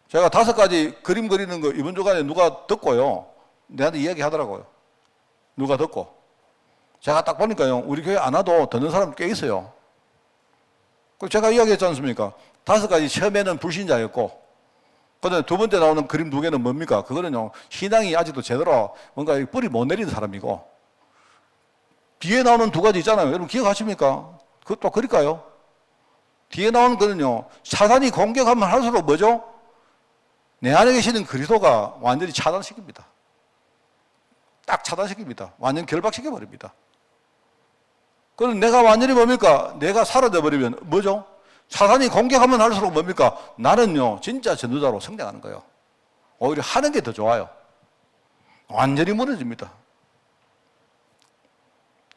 제가 5가지 그림 그리는 거 이번 주간에 누가 듣고요, 내한테 이야기 하더라고요. 누가 듣고. 제가 딱 보니까요, 우리 교회 안 와도 듣는 사람 꽤 있어요. 제가 이야기했지 않습니까? 5가지 처음에는 불신자였고, 그 다음에 2번째 나오는 그림 2개는 뭡니까? 그거는요, 신앙이 아직도 제대로 뭔가 뿌리 못 내린 사람이고, 뒤에 나오는 2가지 있잖아요. 여러분 기억하십니까? 그것도 그릴까요? 뒤에 나오는 거는요, 사단이 공격하면 할수록 뭐죠? 내 안에 계시는 그리스도가 완전히 차단시킵니다. 딱 차단시킵니다. 완전 결박시켜버립니다. 그럼 내가 완전히 뭡니까? 내가 사라져 버리면 뭐죠? 사단이 공격하면 할수록 뭡니까? 나는요, 진짜 전도자로 성장하는 거예요. 오히려 하는 게 더 좋아요. 완전히 무너집니다.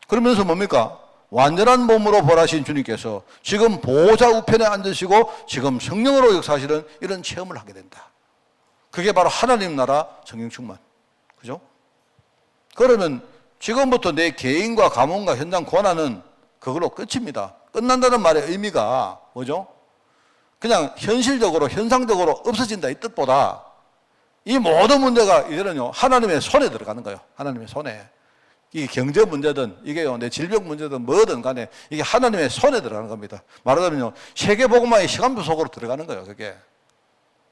그러면서 뭡니까? 완전한 몸으로 벌하신 주님께서 지금 보호자 우편에 앉으시고 지금 성령으로 역사하시는 이런 체험을 하게 된다. 그게 바로 하나님 나라 성령 충만. 그죠? 그러면 지금부터 내 개인과 가문과 현장 고난은 그걸로 끝입니다. 끝난다는 말의 의미가 뭐죠? 그냥 현실적으로, 현상적으로 없어진다 이 뜻보다 이 모든 문제가 이제는요, 하나님의 손에 들어가는 거예요. 하나님의 손에. 이 경제 문제든, 이게요, 내 질병 문제든 뭐든 간에 이게 하나님의 손에 들어가는 겁니다. 말하자면요, 세계복음화의 시간표 속으로 들어가는 거예요, 그게.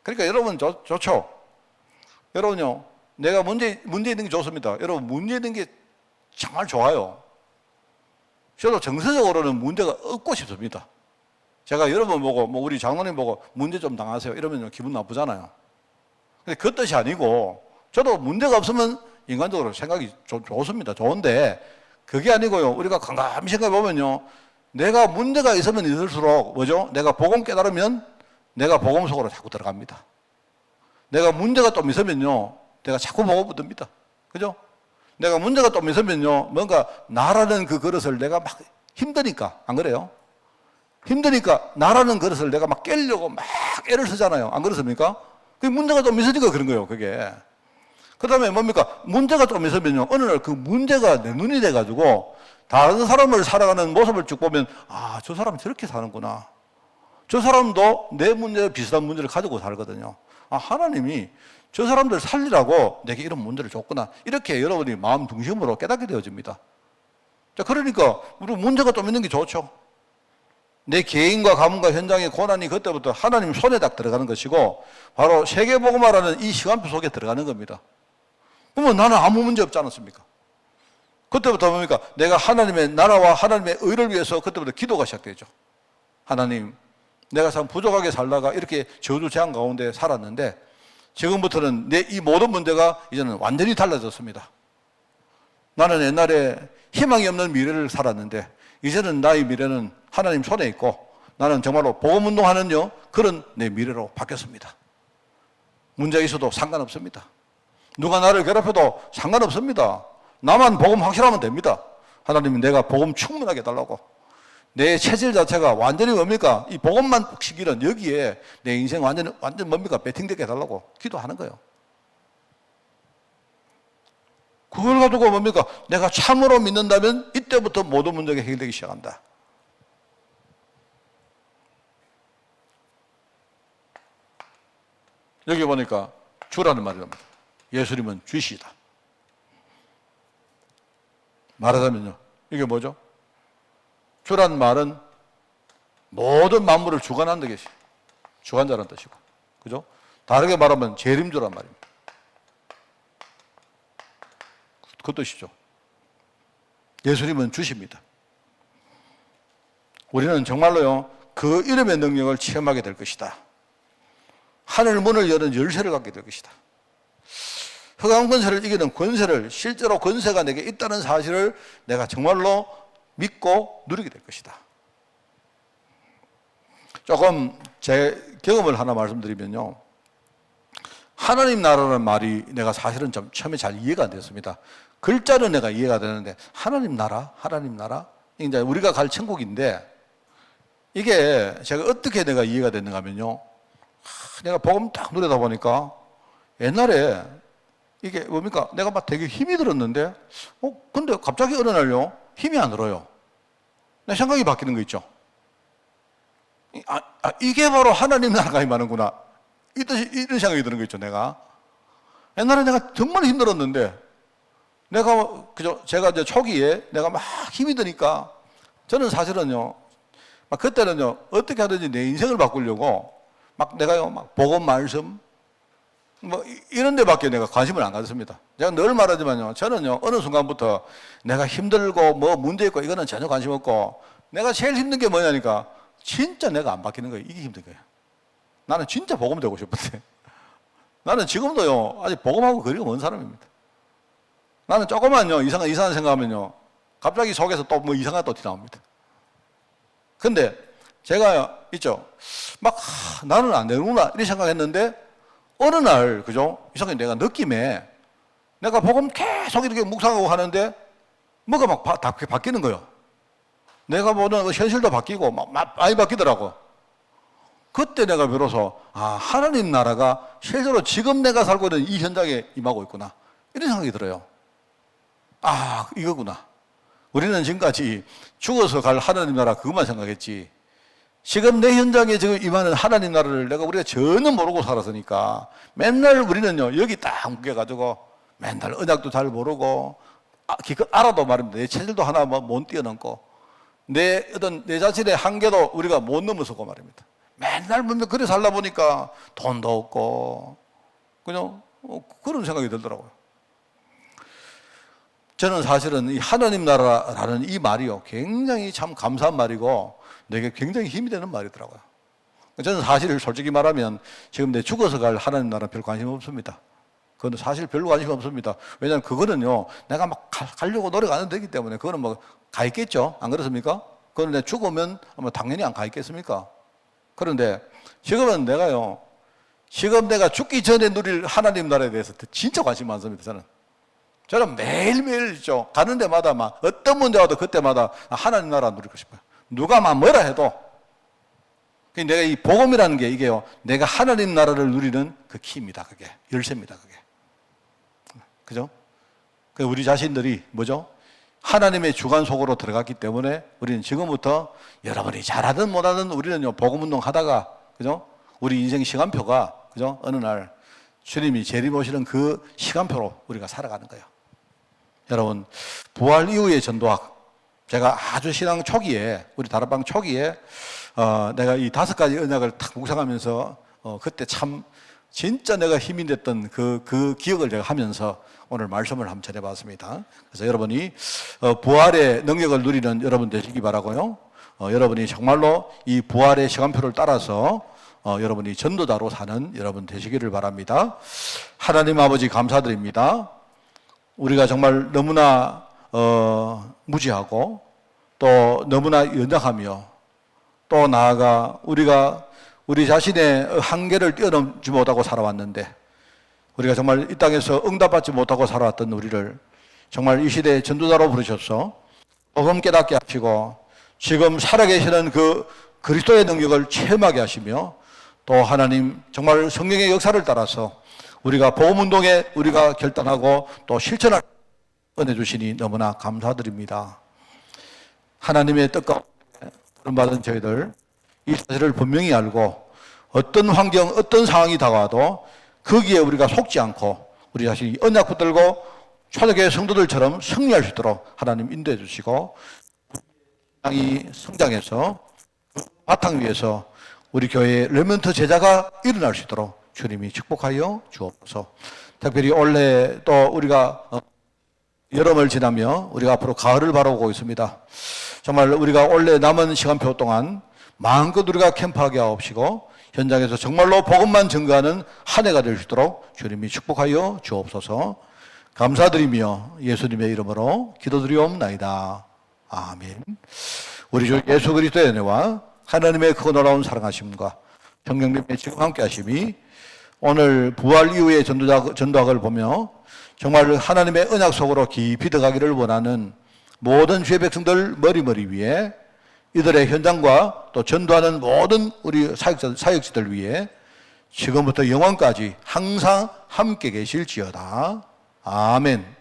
그러니까 여러분 좋죠? 여러분요, 내가 문제 있는 게 좋습니다. 여러분, 문제 있는 게 정말 좋아요. 저도 정서적으로는 문제가 없고 싶습니다. 제가 여러분 보고, 우리 장로님 보고 문제 좀 당하세요 이러면 기분 나쁘잖아요. 근데 그 뜻이 아니고, 저도 문제가 없으면 인간적으로 생각이 좋습니다. 좋은데, 그게 아니고요, 우리가 곰곰이 생각해 보면요, 내가 문제가 있으면 있을수록, 뭐죠? 내가 복음 깨달으면 내가 복음 속으로 자꾸 들어갑니다. 내가 문제가 좀 있으면요, 내가 자꾸 복음 붙듭니다. 그죠? 내가 문제가 좀 있으면요, 뭔가 나라는 그 그릇을 내가 막 힘드니까, 안 그래요? 힘드니까 나라는 그릇을 내가 막 깨려고 막 애를 쓰잖아요. 안 그렇습니까? 그 문제가 좀 있으니까 그런 거예요, 그게. 그 다음에 뭡니까? 문제가 좀 있으면요. 어느 날 그 문제가 내 눈이 돼가지고 다른 사람을 살아가는 모습을 쭉 보면, 아, 저 사람은 저렇게 사는구나. 저 사람도 내 문제, 비슷한 문제를 가지고 살거든요. 아, 하나님이 저 사람들 살리라고 내게 이런 문제를 줬구나. 이렇게 여러분이 마음 중심으로 깨닫게 되어집니다. 자, 그러니까 우리 문제가 좀 있는 게 좋죠. 내 개인과 가문과 현장의 고난이 그때부터 하나님 손에 딱 들어가는 것이고, 바로 세계복음화라는 이 시간표 속에 들어가는 겁니다. 그러면 나는 아무 문제 없지 않았습니까? 그때부터 뭡니까? 내가 하나님의 나라와 하나님의 의를 위해서 그때부터 기도가 시작되죠. 하나님, 내가 참 부족하게 살다가 이렇게 저주 재앙 가운데 살았는데, 지금부터는 내 이 모든 문제가 이제는 완전히 달라졌습니다. 나는 옛날에 희망이 없는 미래를 살았는데, 이제는 나의 미래는 하나님 손에 있고, 나는 정말로 복음운동하는요, 그런 내 미래로 바뀌었습니다. 문제가 있어도 상관없습니다. 누가 나를 괴롭혀도 상관없습니다. 나만 복음 확실하면 됩니다. 하나님이 내가 복음 충분하게 해달라고. 내 체질 자체가 완전히 뭡니까? 이 복음만 시기는 여기에 내 인생 완전 뭡니까? 배팅되게 해달라고 기도하는 거예요. 그걸 가지고 뭡니까? 내가 참으로 믿는다면 이때부터 모든 문제가 해결되기 시작한다. 여기 보니까 주라는 말이 나옵니다. 예수님은 주시다. 말하자면요, 이게 뭐죠? 주라는 말은 모든 만물을 주관한다는 것이 주관자라는 뜻이고, 그죠? 다르게 말하면 재림주란 말입니다. 그 뜻이죠. 예수님은 주십니다. 우리는 정말로요, 그 이름의 능력을 체험하게 될 것이다. 하늘 문을 여는 열쇠를 갖게 될 것이다. 흑암 권세를 이기는 권세를, 실제로 권세가 내게 있다는 사실을 내가 정말로 믿고 누리게 될 것이다. 조금 제 경험을 하나 말씀드리면요, 하나님 나라라는 말이 내가 사실은 좀 처음에 잘 이해가 안 됐습니다. 글자는 내가 이해가 되는데, 하나님 나라? 이제 우리가 갈 천국인데, 이게 제가 어떻게 내가 이해가 됐는가 하면요, 내가 복음 딱 누리다 보니까 옛날에 이게 뭡니까? 내가 막 되게 힘이 들었는데, 근데 갑자기 어느 날요, 힘이 안 들어요. 내 생각이 바뀌는 거 있죠? 이게 바로 하나님 나라가 임하는구나. 이런 생각이 드는 거 있죠, 내가. 옛날에 내가 정말 힘들었는데, 제가 이제 초기에 내가 막 힘이 드니까, 저는 사실은요, 막 그때는요, 어떻게 하든지 내 인생을 바꾸려고, 막 내가요, 막 복음 말씀, 뭐 이런 데밖에 내가 관심을 안 가졌습니다. 제가 늘 말하지만요, 저는요, 어느 순간부터 내가 힘들고 뭐 문제 있고 이거는 전혀 관심 없고, 내가 제일 힘든 게 뭐냐니까, 진짜 내가 안 바뀌는 거예요. 이게 힘든 거예요. 나는 진짜 복음 되고 싶은데, 나는 지금도요, 아직 복음하고 거리가 먼 사람입니다. 나는 조금만요, 이상한 생각하면요, 갑자기 속에서 또 뭐 이상한 또 튀어나옵니다. 근데 제가 있죠, 막 나는 안 되는구나 이렇게 생각했는데, 어느 날, 그죠? 이상하게 내가 느낌에, 내가 복음 계속 이렇게 묵상하고 하는데, 뭐가 막 바뀌는 거예요. 내가 보는 현실도 바뀌고, 막 많이 바뀌더라고. 그때 내가 비로소, 하나님 나라가 실제로 지금 내가 살고 있는 이 현장에 임하고 있구나. 이런 생각이 들어요. 이거구나. 우리는 지금까지 죽어서 갈 하나님 나라 그것만 생각했지, 지금 내 현장에 지금 임하는 하나님 나라를 우리가 전혀 모르고 살았으니까, 맨날 우리는요, 여기 딱 묶여가지고, 맨날 언약도 잘 모르고, 기껏 알아도 말입니다. 내 체질도 하나 못 뛰어넘고, 내 자신의 한계도 우리가 못 넘어서고 말입니다. 맨날 그래 살다 보니까 돈도 없고, 그냥, 그런 생각이 들더라고요. 저는 사실은 이 하나님 나라라는 이 말이요, 굉장히 참 감사한 말이고, 내게 굉장히 힘이 되는 말이더라고요. 저는 사실 솔직히 말하면 지금 내 죽어서 갈 하나님 나라는 별 관심 없습니다. 그건 사실 별로 관심 없습니다. 왜냐하면 그거는요, 내가 막 가려고 노력 안 해도 되기 때문에, 그거는 뭐 가 있겠죠? 안 그렇습니까? 그건 내가 죽으면 아마 당연히 안 가 있겠습니까? 그런데 지금은 내가요, 지금 내가 죽기 전에 누릴 하나님 나라에 대해서 진짜 관심 많습니다. 저는 매일매일 있죠, 가는 데마다 막 어떤 문제 와도 그때마다 하나님 나라 누리고 싶어요. 누가 막 뭐라 해도. 내가 이 복음이라는 게 이게요, 내가 하나님 나라를 누리는 그 키입니다. 그게 열쇠입니다. 그게 그죠? 우리 자신들이 뭐죠? 하나님의 주관 속으로 들어갔기 때문에 우리는 지금부터 여러분이 잘하든 못하든 우리는요, 복음운동 하다가, 그죠? 우리 인생 시간표가, 그죠? 어느 날 주님이 재림오시는 그 시간표로 우리가 살아가는 거예요. 여러분, 부활 이후의 전도학, 제가 아주 신앙 초기에, 우리 다락방 초기에, 내가 이 5가지 언약을 탁 묵상하면서, 그때 참, 진짜 내가 힘이 됐던 그 기억을 제가 하면서 오늘 말씀을 한번 전해봤습니다. 그래서 여러분이, 부활의 능력을 누리는 여러분 되시기 바라고요. 여러분이 정말로 이 부활의 시간표를 따라서, 여러분이 전도자로 사는 여러분 되시기를 바랍니다. 하나님 아버지 감사드립니다. 우리가 정말 너무나 무지하고 또 너무나 연약하며 또 나아가 우리가 우리 자신의 한계를 뛰어넘지 못하고 살아왔는데 우리가 정말 이 땅에서 응답받지 못하고 살아왔던 우리를 정말 이 시대의 전도자로 부르셔서 복음 깨닫게 하시고 지금 살아계시는 그 그리스도의 능력을 체험하게 하시며 또 하나님 정말 성령의 역사를 따라서 우리가 복음운동에 우리가 결단하고 또 실천할 은혜 주시니 너무나 감사드립니다. 하나님의 뜻과 받은 저희들 이 사실을 분명히 알고 어떤 환경, 어떤 상황이 다가와도 거기에 우리가 속지 않고 우리 자신이 언약 붙들고 초대교회 성도들처럼 승리할 수 있도록 하나님 인도해 주시고 땅이 성장해서 바탕 위에서 우리 교회의 렘넌트 제자가 일어날 수 있도록 주님이 축복하여 주옵소서. 특별히 올해 또 우리가 여름을 지나며 우리가 앞으로 가을을 바라보고 있습니다. 정말 우리가 올해 남은 시간표 동안 마음껏 우리가 캠프하게 하옵시고 현장에서 정말로 복음만 증거하는 한 해가 될 수 있도록 주님이 축복하여 주옵소서. 감사드리며 예수님의 이름으로 기도드리옵나이다. 아멘. 우리 주 예수 그리스도의 은혜와 하나님의 크고 놀라운 사랑하심과 성령님의 지금 함께 하심이 오늘 부활 이후의 전도학을 보며 정말 하나님의 언약 속으로 깊이 들어가기를 원하는 모든 주의 백성들 머리 위에 이들의 현장과 또 전도하는 모든 우리 사역자들 위에 지금부터 영원까지 항상 함께 계실지어다. 아멘.